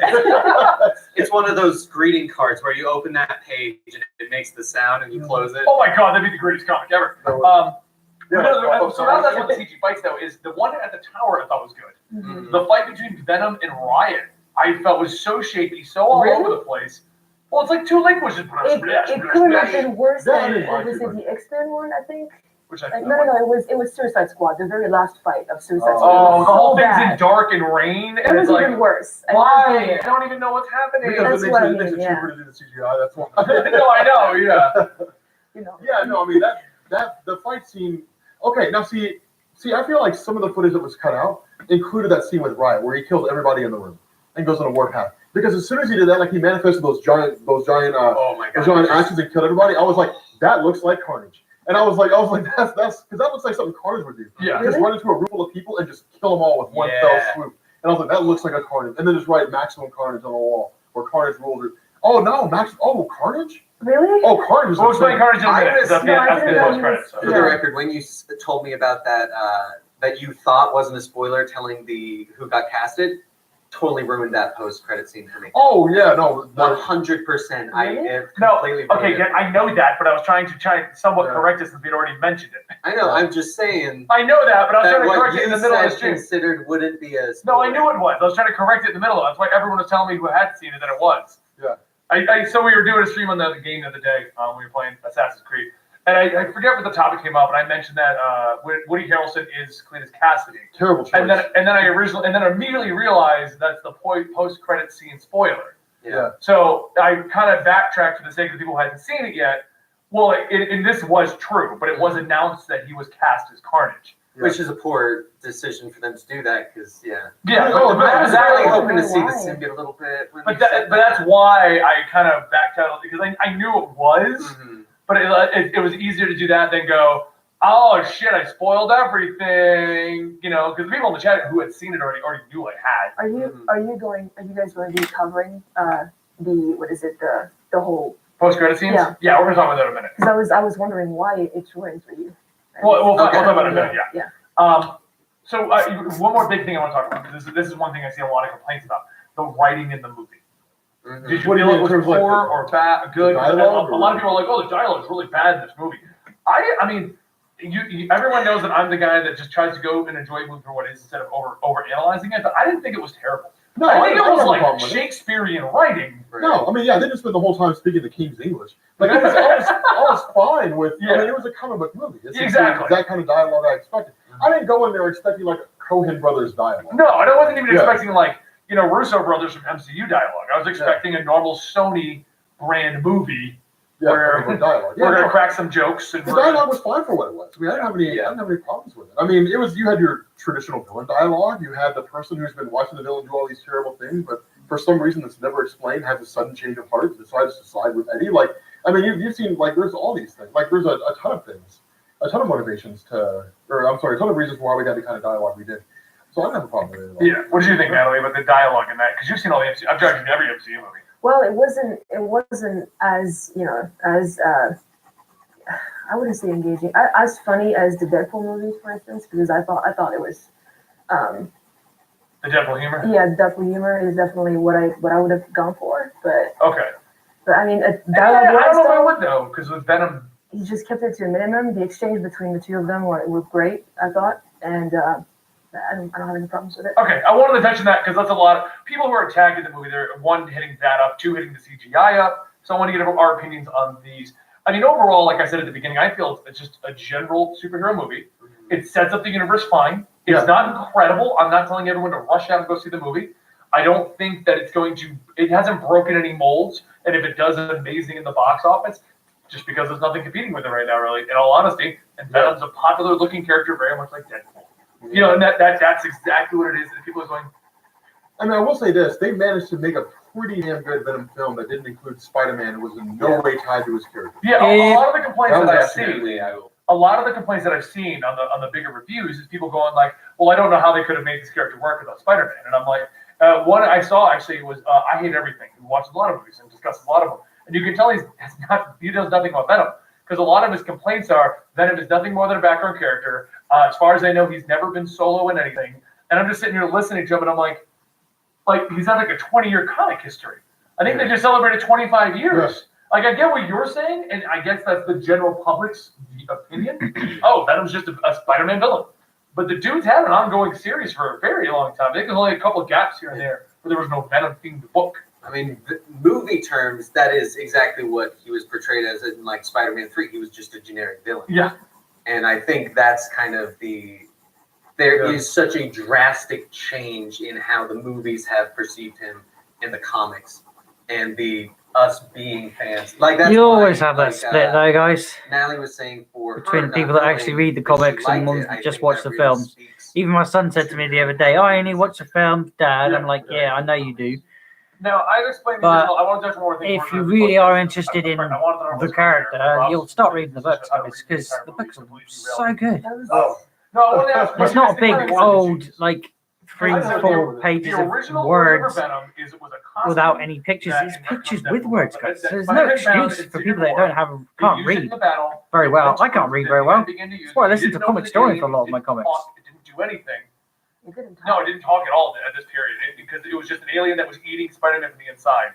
It's one of those greeting cards where you open that page and it makes the sound and you close it. Oh my god, that'd be the greatest comic ever. So now that's what the CG fights though is the one at the tower I thought was good. Mhm. The fight between Venom and Riot I felt was so shapy, so all Really? over the place. Well, it's like two languages. It couldn't have been worse Yeah, I than didn't mind was too it the X-Men one? I think. Which I Like, no, it was Suicide Squad. The very last fight of Suicide Oh, Squad. Oh, was the whole so thing's in bad. dark and rain, It and was it's like, even worse. why? I don't even know what's happening. because That's it what I makes it mean, yeah. cheaper to do the CGI. That's why. No, I know, yeah. You know. Yeah, no, I mean that the fight scene. Okay, now see, I feel like some of the footage that was cut out included that scene with Riot where he kills everybody in the room and goes on a warpath. Because as soon as he did that, like he manifested those giant Oh my those god. giant axes and killed everybody. I was like, that looks like Carnage. And I was like, that's because that looks like something Carnage would do. Yeah. Just run into a room full of people and just kill them all with one fell Yeah. swoop. And I was like, that looks like a Carnage. And then just write maximum Carnage on the wall or Carnage rules. Oh no, Carnage? Really? Oh, Carnage is We'll explain Carnage in a I minute. was- That's No, I the didn't know post he credits. was- So. For Yeah. the record, when you told me about that, that you thought wasn't a spoiler, telling who got casted, totally ruined that post-credit scene for me. Oh yeah, no. 100%. I Really? have No, completely okay, ruined it. I know that, but I was trying to somewhat Yeah. correct it since we'd already mentioned it. I know. I'm just saying I know that, but I was that trying to what correct it in you the middle of the said stream. considered wouldn't be a No, spoiler. I knew it was. I was trying to correct it in the middle. That's why everyone was telling me who had seen it that it was. Yeah. So we were doing a stream on the game the other day. We were playing Assassin's Creed, and I forget what the topic came up, and I mentioned that Woody Harrelson is Cletus Cassidy, Terrible choice. and then I immediately realized that's the post-credit scene spoiler. Yeah. So I kind of backtracked for the sake of the people who hadn't seen it yet. Well, and this was true, but it was announced that he was cast as Carnage. Which is a poor decision for them to do that, because Yeah, Oh, but I was that- really hoping to see the Why? symbiote a little bit. when But you said that's why I kind of backed out because I knew it was, Mhm. but it was easier to do that than go, oh shit, I spoiled everything, because the people in the chat who had seen it already knew I had. Are you guys going to be covering the whole? Post credit scenes? Yeah. We're gonna talk about that in a minute. Because I was wondering why it's ruined for you. We'll talk Okay. about it in a minute. Yeah. So one more big thing I want to talk about because this is one thing I see a lot of complaints about: the writing in the movie. Mhm. Did you What do you feel mean it in was terms of, like, poor or bad, good? the A dialogue, or- lot of people are like, "Oh, the dialogue is really bad in this movie." I mean, everyone knows that I'm the guy that just tries to go and enjoy a movie for what it is instead of over analyzing it. But I didn't think it was terrible. No, I think it don't was have a like problem with it. Shakespearean writing. Right. No, I mean, yeah, they just spent the whole time speaking the King's English. Like, I was fine with, I mean, it was a comic book movie. It's Exactly. that kind of dialogue I expected. I didn't go in there expecting, like, Coen Brothers dialogue. No, I wasn't even Yeah. expecting like Russo brothers from MCU dialogue. I was expecting a normal Sony brand movie. Yeah, Where- comic book dialogue. Yeah, We're gonna no, crack some jokes and the we're gonna- dialogue was fine for what it was. I mean, I didn't have any problems with it. I mean, you had your traditional villain dialogue. You had the person who's been watching the villain do all these terrible things, but for some reason that's never explained, has a sudden change of heart and decides to side with Eddie. Like, I mean, you've seen, like, there's all these things. Like, there's a ton of things, a ton of motivations a ton of reasons why we got the kind of dialogue we did. So I don't have a problem with it at all. Yeah. What did you think, Natalie, about the dialogue in that? Because you've seen all the MCU. I've judged every MCU movie. Well, it wasn't as as I wouldn't say engaging, as funny as the Deadpool movies, for instance, because I thought it was, The Deadpool humor. yeah, Deadpool humor is definitely what I would have gone for, but Okay. I mean, I dialogue don't know if I wise, would though, because with Venom, he just kept it to a minimum. The exchange between the two of them were great, I thought, and I don't have any problems with it. okay, I wanted to mention that because that's a lot of people who are attacking the movie. They're one hitting that up, two hitting the CGI up. So I want to get our opinions on these. I mean, overall, like I said at the beginning, I feel it's just a general superhero movie. It sets up the universe fine. It's Yeah. not incredible. I'm not telling everyone to rush out and go see the movie. I don't think that it hasn't broken any molds. And if it does amazing in the box office, just because there's nothing competing with it right now, really, in all honesty. And Venom's a popular looking character, very much like Deadpool. And that's exactly what it is. And people are going, I mean, I will say this: they managed to make a pretty damn good Venom film that didn't include Spider-Man, who was in no way tied to his character. yeah, a lot of the complaints that I've seen. Definitely, I will. A lot of the complaints that I've seen on the bigger reviews is people going like, well, I don't know how they could have made this character work without Spider-Man. And I'm like, one I saw actually was I Hate Everything, who watched a lot of movies and just discusses a lot of them. And you can tell he knows nothing about Venom. Because a lot of his complaints are Venom is nothing more than a background character. As far as I know, he's never been solo in anything. And I'm just sitting here listening to him, and I'm like he's had like a 20-year comic history. I think they just celebrated 25 years. Yes. Like, I get what you're saying, and I guess that's the general public's opinion. Oh, Venom's just a Spider-Man villain. But the dude's had an ongoing series for a very long time. I think there's only a couple of gaps here and there where there was no Venom-themed book. I mean, movie terms, that is exactly what he was portrayed as in, like, Spider-Man 3. He was just a generic villain. Yeah. And I think that's kind of there is such a drastic change in how the movies have perceived him in the comics. And us being fans. Like that. You always have that split though, guys. Natalie was saying between people that actually read the comics and ones that just watch the films. Even my son said to me the other day, I only watch the film, Dad. I'm like, yeah, I know you do. Now, I've explained But I want to touch more things. if you really are interested in the character, you'll start reading the books, guys, because the books are so good. Oh. No, I want to ask It's not big, old, like 3-4 pages of words without any pictures. It's pictures with words, guys. So there's no excuse for people that can't read very well. I can't read very well. That's why I listen to Comic Story for a lot of my comics. It didn't do anything. No, it didn't talk at all at this period because it was just an alien that was eating Spider-Man from the inside.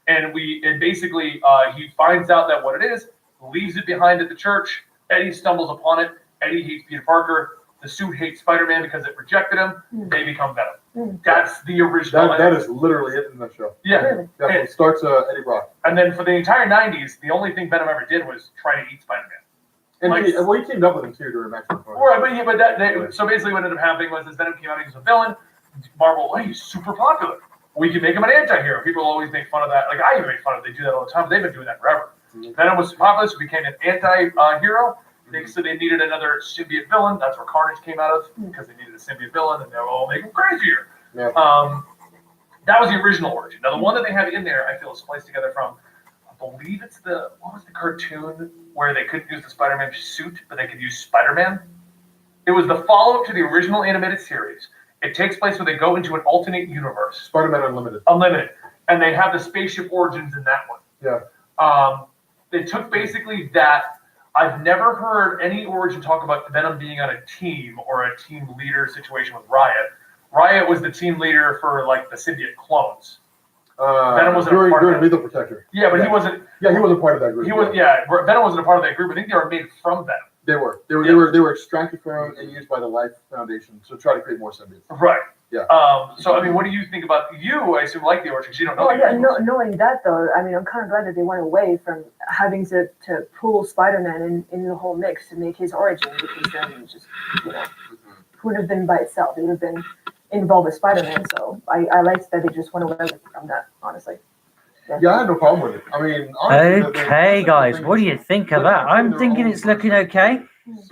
And basically he finds out that what it is, leaves it behind at the church. Eddie stumbles upon it. Eddie hates Peter Parker. The suit hates Spider-Man because it rejected him. They become Venom. That's the original. That is literally it in the show. Yeah. It starts Eddie Brock. And then for the entire 90s, the only thing Venom ever did was try to eat Spider-Man. And Like- he teamed up with him too during Maximum Carnage. Right, but so basically what ended up happening was Venom came out, he was a villain. Marvel, he's super popular. We can make him an anti-hero. People always make fun of that. Like, I even make fun of it. They do that all the time. They've been doing that forever. Venom was popular, so he became an anti-hero. So they needed another symbiote villain. That's where Carnage came out of, because they needed a symbiote villain, and they were all making him crazier. Yeah. That was the original origin. Now, the one that they have in there, I feel, is spliced together from, I believe it's what was the cartoon where they couldn't use the Spider-Man suit, but they could use Spider-Man? It was the follow-up to the original animated series. It takes place where they go into an alternate universe. Spider-Man Unlimited. Unlimited. And they have the spaceship origins in that one. Yeah. They took basically that. I've never heard any origin talk about Venom being on a team or a team leader situation with Riot. Riot was the team leader for like the symbiote clones. Venom wasn't a part of that. Lethal Protector. Yeah, but he wasn't. Yeah, he wasn't part of that group. He was. Yeah, Venom wasn't a part of that group. I think they were made from Venom. They were extracted from and used by the Life Foundation to try to create more symbiotes. Right. Yeah. So I mean, what do you think about I assume like the origin because you don't know. Oh yeah, knowing that though, I mean, I'm kind of glad that they went away from having to pull Spider-Man in the whole mix to make his origin, because then it just it wouldn't have been by itself. It would have been involved with Spider-Man. So I liked that they just went away from that. Honestly. Yeah, I had no problem with it. I mean, honestly, Okay, guys, what do you think of that? I'm thinking it's looking okay.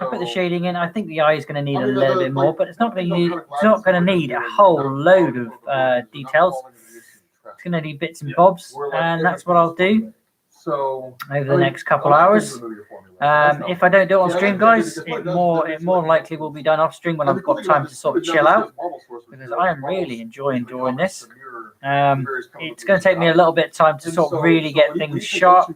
I put the so- shading in. I think the eye is going to need I a mean, little bit more, but it's not going to need. It's not going to need a whole load of details. It's going to need bits and bobs, and that's what I'll do So over the next couple hours. If I don't do it on stream, guys, it more likely will be done off stream when I've got time to sort of chill out, because I am really enjoying doing this. It's going to take me a little bit of time to sort of really get things sharp,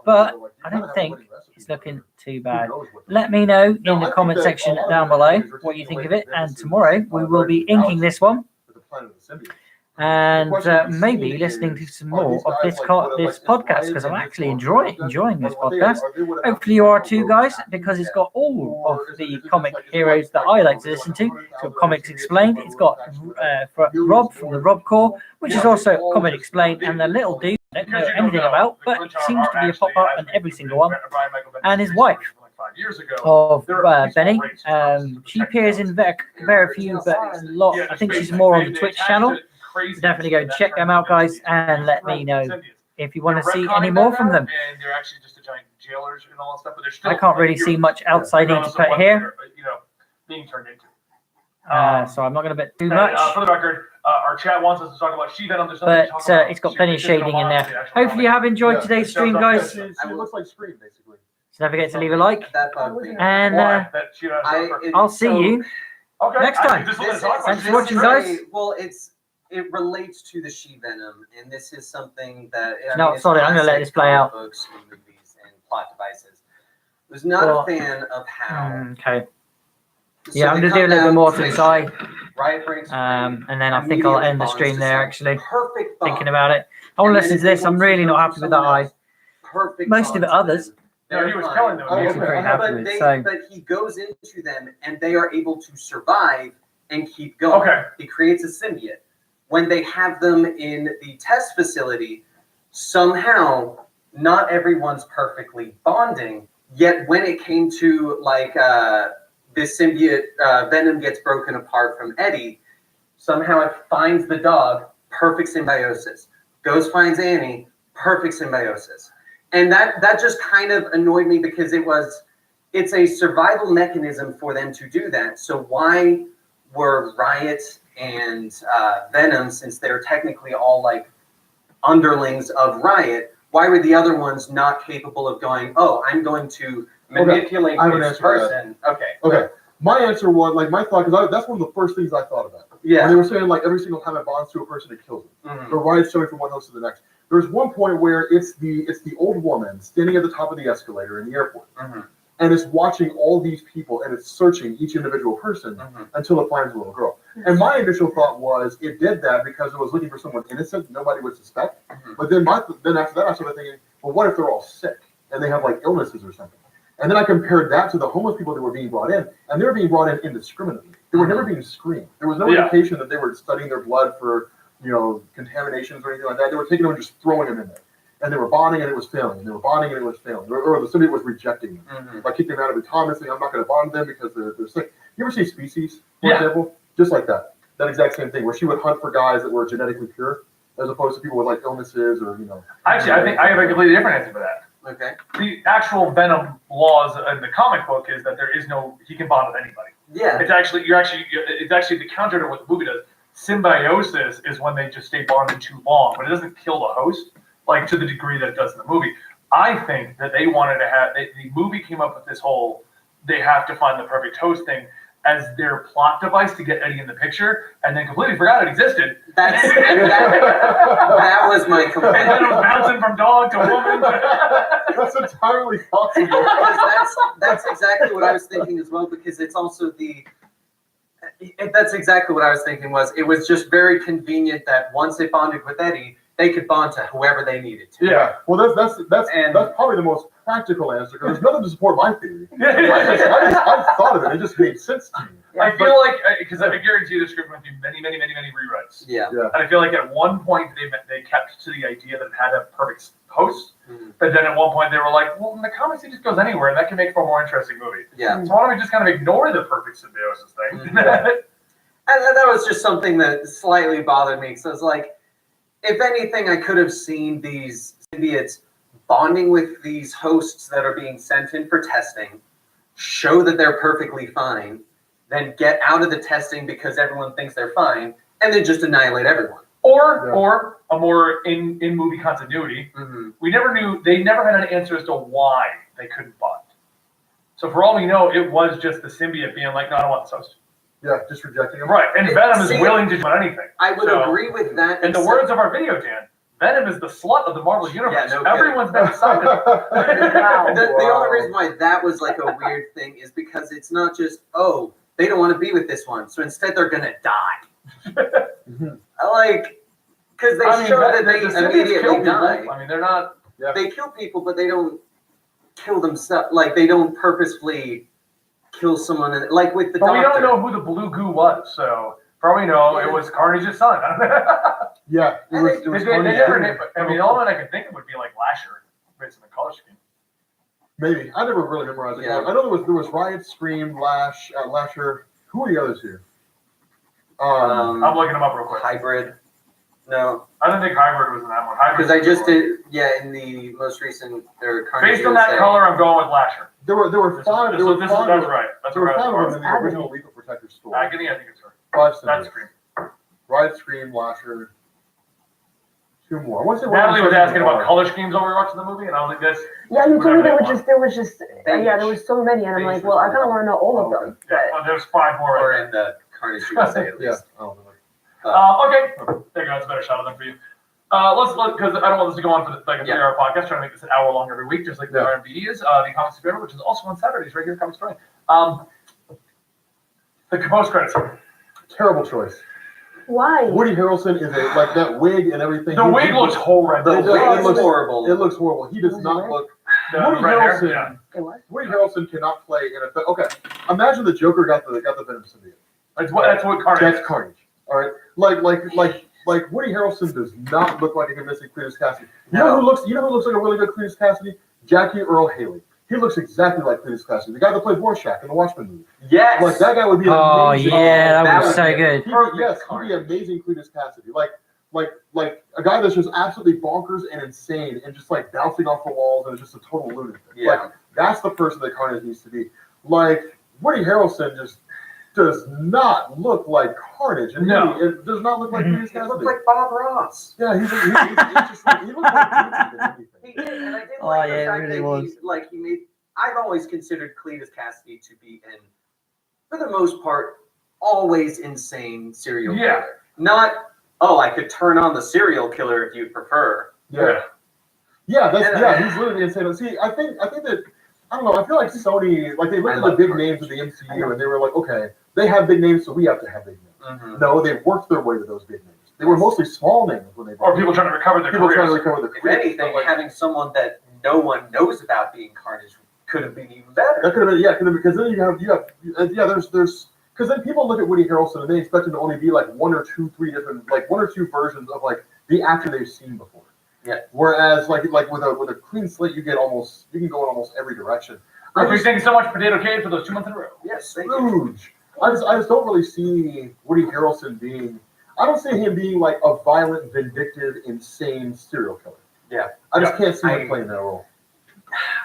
but I don't think it's looking too bad. Let me know in the comment section down below what you think of it, and tomorrow we will be inking this one and maybe listening to some more of this podcast, because I'm actually enjoying this podcast. Hopefully you are too, guys, because it's got all of the comic heroes that I like to listen to. It's got Comics Explained. It's got Rob from the Rob Core, which is also Comic Explained, and the little dude I don't know anything about, but it seems to be a pop-up in every single one, and his wife of Benny. She appears in very few, but a lot. I think she's more on the Twitch channel. Definitely go check them out, guys, and let me know if you want to see any more from them. And they're actually just a giant jailers and all that stuff, but they're still. I can't really see much else I need to put here, being turned into. so I'm not going to bet too much. For the record, our chat wants us to talk about She-Venom. But it's got plenty of shading in there. Hopefully you have enjoyed today's stream, guys. It looks like Scream, basically. So don't forget to leave a like, and I'll I'll see you Okay. next time. Just let us This talk about Thanks it. for watching, guys. Well, it relates to the she-venom, and this is something that No, sorry, I'm gonna let this play out. Books and movies and plot devices. I was not a fan of how. Okay. So Yeah, I'm they gonna do a come little bit down more to to the the side, ship. Riot breaks free, and then I think I'll immediately end the bonds stream to there. someone. Actually, Perfect bond. thinking about it, I want to And then listen if to this. he I'm wants to really go not for happy with that. someone I else, perfect most of bond it to others. them. No, They're he was fine. killing them. Oh, Makes me okay. very happy with. So But he goes into them, and they are able to survive and keep going. Okay. He creates a symbiote. When they have them in the test facility, somehow not everyone's perfectly bonding. Yet when it came to like this symbiote, Venom gets broken apart from Eddie. Somehow it finds the dog, perfect symbiosis. Goes finds Annie, perfect symbiosis. And that just kind of annoyed me because it's a survival mechanism for them to do that. So why were Riot and Venom, since they're technically all like underlings of Riot, why were the other ones not capable of going, oh, I'm going to manipulate I have an this answer for that. person? Okay. Okay. My answer was like my thought because that's one of the first things I thought about. When Yeah. they were saying like every single time it bonds to a person, it kills them. Mhm. The Riot's showing from one host to the next. There's one point where it's the old woman standing at the top of the escalator in the airport, Mhm. and it's watching all these people and it's searching each individual person Mhm. until it finds a little girl. And my initial thought was it did that because it was looking for someone innocent nobody would suspect. Mhm. But then after that I started thinking, well, what if they're all sick and they have like illnesses or something? And then I compared that to the homeless people that were being brought in, and they were being brought in indiscriminately. They were never being screened. There was no Yeah. indication that they were studying their blood for, contaminations or anything like that. They were taking them and just throwing them in there. And they were bonding and it was failing. And they were bonding and it was failing. Or the symbiote was rejecting them. Mhm. By kicking them out of the time and saying, I'm not going to bond them because they're sick. You ever see Species, for Yeah. example? Just like that. That exact same thing, where she would hunt for guys that were genetically pure, as opposed to people with like illnesses or, Actually, I think I have a completely different answer for that. Okay. The actual Venom laws in the comic book is that he can bond with anybody. Yeah. It's actually the counter to what the movie does. Symbiosis is when they just stay bonded too long, but it doesn't kill the host like to the degree that it does in the movie. I think that they wanted to have the movie came up with this whole they have to find the perfect host thing as their plot device to get Eddie in the picture, and then completely forgot it existed. That was my complaint. And then it was bouncing from dog to woman. That's entirely possible. Because that's exactly what I was thinking as well, because it's also that's exactly what I was thinking it was just very convenient that once they bonded with Eddie, they could bond to whoever they needed to. Yeah. Well, that's probably the most practical answer because there's nothing to support my theory. I thought of it. It just made sense to me. I feel like because I guarantee the script went through many rewrites. Yeah. Yeah. And I feel like at one point they kept to the idea that it had a perfect host, Mhm. but then at one point they were like, well, in the comics it just goes anywhere, and that can make for a more interesting movie. Yeah. So why don't we just kind of ignore the perfect symbiosis thing? Mhm. And that was just something that slightly bothered me. So I was like, if anything, I could have seen these symbiotes bonding with these hosts that are being sent in for testing, show that they're perfectly fine, then get out of the testing because everyone thinks they're fine, and then just annihilate everyone. Or a more in movie continuity, Mm-hmm. they never had an answer as to why they couldn't bond. So for all we know, it was just the symbiote being like, no, I don't want this host. Yeah, just rejecting them. Right, and Venom is See, willing to do anything. I would So, agree with that. in the words of our video, Dan, Venom is the slut of the Marvel Universe. Yeah, no kidding. Everyone's been excited. Wow. The only reason why that was like a weird thing is because it's not just, oh, they don't want to be with this one, so instead they're gonna die. Mhm. Because they show that they the symbiotes kill immediately people. die. I mean, they're not. They kill people, but they don't kill themselves. Like they don't purposefully kill someone. And, like with the But doctor. we don't know who the blue goo was, so for all we know, it was Carnage's son. Yeah, it was. It was They funny. never named, I mean, the only one I could think of would be like Lasher, based on the color scheme. Maybe I never really memorized it. Yeah. I know there was Riot, Scream, Lasher. Who are the others here? I'm looking them up real quick. Hybrid. No, I don't think Hybrid was in that one. Hybrid because I just did. Yeah, in the most recent, their Carnage. Based on that color, I'm going with Lasher. There were five. There were five. That's right. That's There were right. five of That's them in the original Lethal Protector store. I think it's her. Five That's symbiotes. Scream. Riot, Scream, Lasher. Two more. I want to say Natalie was asking about color. color schemes while we were watching the movie, and I was like, this. Yeah, you told me there Whatever was just there was so many, and I'm like, well, I kind of want to know all of them. Yeah, But there's five more Or right in the Carnage USA at Yeah. least. I don't know. Okay, there you go. That's a better shot of them for you. Let's because I don't want this to go on for like a 3-hour podcast. Trying to make this an hour long every week, just like the R&B is. The Comics Forever, which is also on Saturdays, right here, Comics Friday. The post credits. Terrible choice. Why? Woody Harrelson is like that wig and everything. The wig looks horrendous. The wig looks horrible. It looks horrible. He does not look. The red hair, Woody Harrelson cannot play in a. Okay, imagine the Joker got the Venom symbiote. That's what Carnage. That's Carnage. All right, like Woody Harrelson does not look like a convincing Cletus Cassidy. You know who looks like a really good Cletus Cassidy? Jackie Earl Haley. He looks exactly like Cletus Cassidy, the guy that played Rorschach in the Watchmen movie. Yes. Like that guy would be. Oh amazing. yeah, that was so good. Yes, he'd be amazing Cletus Cassidy. Like a guy that's just absolutely bonkers and insane and just like bouncing off the walls and is just a total lunatic. Yeah. Like that's the person that Carnage needs to be. Like Woody Harrelson just does not look like Carnage, and it does not look like Cletus Cassidy. He looks like Bob Ross. Yeah, he's just like, he looks like Cletus than anything. He did, and I did Oh, like yeah, the it fact really that was. he made. I've always considered Cletus Cassidy to be for the most part, always insane serial killer. Not, I could turn on the serial killer if you prefer. Yeah, he's literally insane. See, I think that I don't know. I feel like Sony, like they looked at the big names of the MCU and they were like, okay, they have big names, so we have to have big names. Mm-hmm. No, they worked their way to those big names. They were mostly small names when they. Or people trying to recover their careers. If anything, having someone that no one knows about being Carnage could have been even better. That could have been, because then there's because then people look at Woody Harrelson and they expect him to only be like one or two versions of like the actor they've seen before. Yeah. Whereas like with a clean slate, you can go in almost every direction. Thank you so much, Potato Cade, for those 2 months in a row. Yes, thank you. Huge. I just don't really see Woody Harrelson being. I don't see him being like a violent, vindictive, insane serial killer. Yeah. I just can't see him playing that role.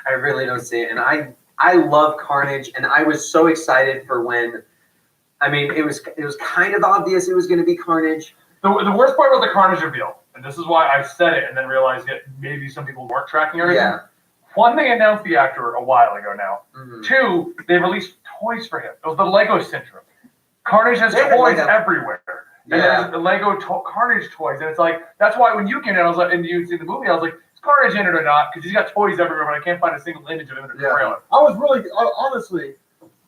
I really don't see it, and I love Carnage, and I was so excited for when. I mean, it was kind of obvious it was going to be Carnage. The worst part about the Carnage reveal, and this is why I said it and then realized that maybe some people weren't tracking everything. Yeah. One, they announced the actor a while ago now. Mm-hmm. Two, they released toys for him. It was the Lego syndrome. Carnage has toys everywhere. And there's the Lego Carnage toys. And it's like, that's why when you came in, I was like, and you see the movie, I was like, is Carnage in it or not? Because he's got toys everywhere, but I can't find a single image of him in the trailer. I was really, honestly,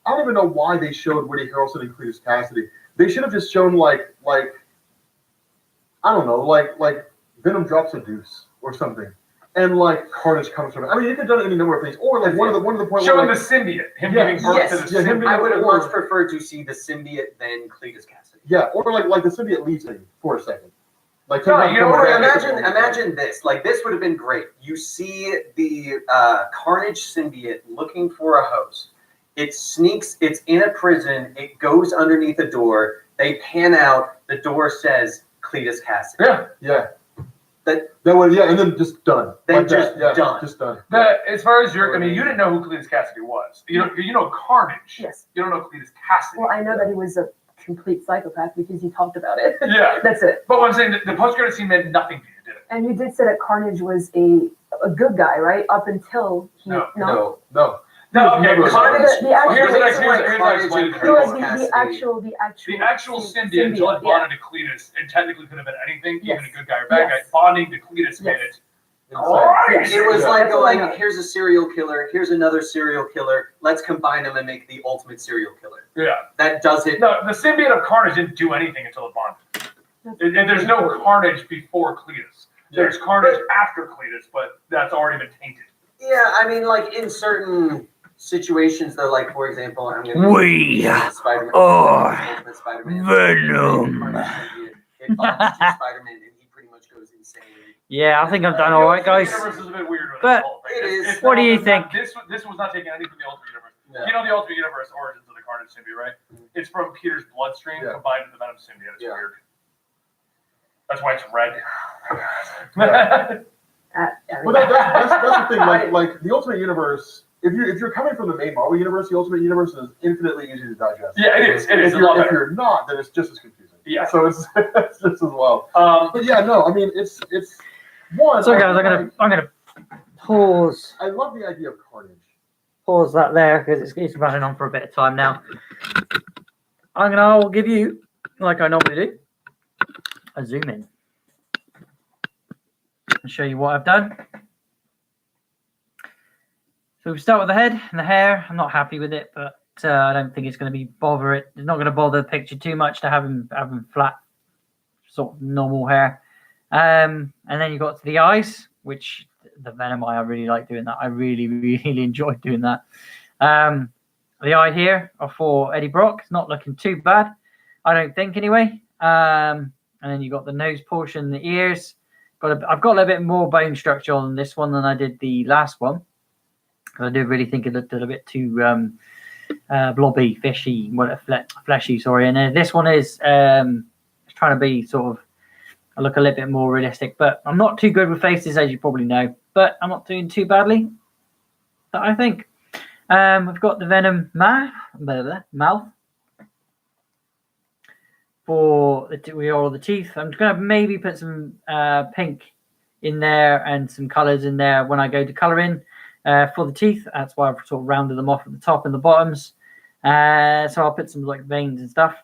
I don't even know why they showed Woody Harrelson and Cletus Cassidy. They should have just shown like I don't know, like Venom drops a deuce or something, and like Carnage comes from it. I mean, you could have done any number of things, or like one of the points showing the symbiote, him giving birth to the symbiote. I would have much preferred to see the symbiote than Cletus Cassidy. Yeah, or like the symbiote leaves him for a second. Like imagine this. Like this would have been great. You see the Carnage symbiote looking for a host. It sneaks. It's in a prison. It goes underneath a door. They pan out. The door says Cletus Cassidy. Yeah. And then just done. Done. Just done. As far as you didn't know who Cletus Cassidy was. You know Carnage. Yes. You don't know Cletus Cassidy. Well, I know that he was a complete psychopath because he talked about it. Yeah. That's it. But what I'm saying, the post-credit scene meant nothing to you, did it? And you did say that Carnage was a good guy, right? Up until he No. No, okay. Carnage, Here's what I explained it. The actual symbiote bonded to Cletus and technically could have been anything, even a good guy or bad guy. Bonding to Cletus made it. It was like here's a serial killer, here's another serial killer. Let's combine them and make the ultimate serial killer. Yeah. That does it. No, the symbiote of Carnage didn't do anything until it bonded. And there's no Carnage before Cletus. There's Carnage after Cletus, but that's already been tainted. Yeah, I mean, like in certain situations, though, like for example, I'm going to Spider-Man. Venom. It bonds to Spider-Man, and he pretty much goes insane. Yeah, I think I've done all right, guys. Universe is a bit weird with But it is. What do you think? This was not taking anything from the Ultimate Universe. Yeah. You know the Ultimate Universe origins of the Carnage symbiote, right? It's from Peter's bloodstream combined with the Venom symbiote. It's weird. That's why it's red. But that's the thing. Like the Ultimate Universe. If you're coming from the main Marvel universe, the Ultimate Universe is infinitely easy to digest. Yeah, it is. It is. If you're not, then it's just as confusing. Yeah. So it's just as well. But yeah, no. I mean, it's one. So guys, I'm gonna pause. I love the idea of Carnage. Pause that there because it's running on for a bit of time now. I'll give you, like I normally do, I'll zoom in and show you what I've done. So we start with the head and the hair. I'm not happy with it, but I don't think it's going to be bother it. It's not going to bother the picture too much to have him flat, sort of normal hair. And then you got to the eyes, which the Venom eye, I really like doing that. I really, really enjoyed doing that. The eye here are for Eddie Brock. It's not looking too bad, I don't think, anyway. And then you got the nose portion, the ears. I've got a little bit more bone structure on this one than I did the last one. I do really think it looked a little bit too blobby, fishy, fleshy. Sorry, and this one is trying to be sort of look a little bit more realistic. But I'm not too good with faces, as you probably know. But I'm not doing too badly, I think. We've got the Venom mouth for the teeth. I'm just going to maybe put some pink in there and some colours in there when I go to colour in. For the teeth, that's why I've sort of rounded them off at the top and the bottoms. So I'll put some like veins and stuff.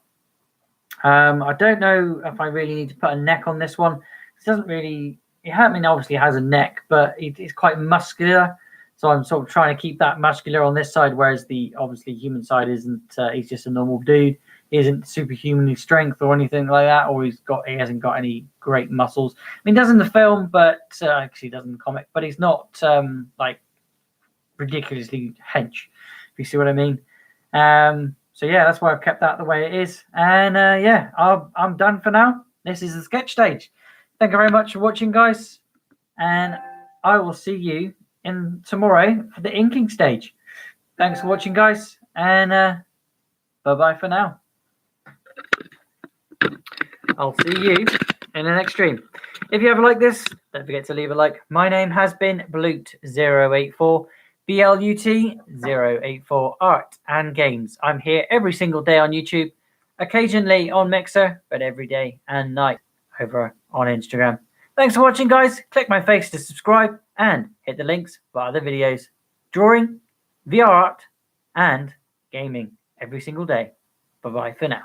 I don't know if I really need to put a neck on this one. It doesn't really. Obviously it has a neck, but it's quite muscular. So I'm sort of trying to keep that muscular on this side, whereas the obviously human side isn't. He's just a normal dude. He isn't superhumanly strength or anything like that, or he hasn't got any great muscles. I mean, he does in the film, but actually he does in the comic. But he's not like ridiculously hench, if you see what I mean. So yeah, that's why I've kept that the way it is. And yeah, I'm done for now. This is the sketch stage. Thank you very much for watching, guys, and I will see you in tomorrow for the inking stage. Thanks for watching, guys, and bye for now. I'll see you in the next stream. If you ever like this, don't forget to leave a like. My name has been Blut084, BLUT084 Art and Games. I'm here every single day on YouTube, occasionally on Mixer, but every day and night over on Instagram. Thanks for watching, guys. Click my face to subscribe and hit the links for other videos, drawing, VR art, and gaming every single day. Bye-bye for now.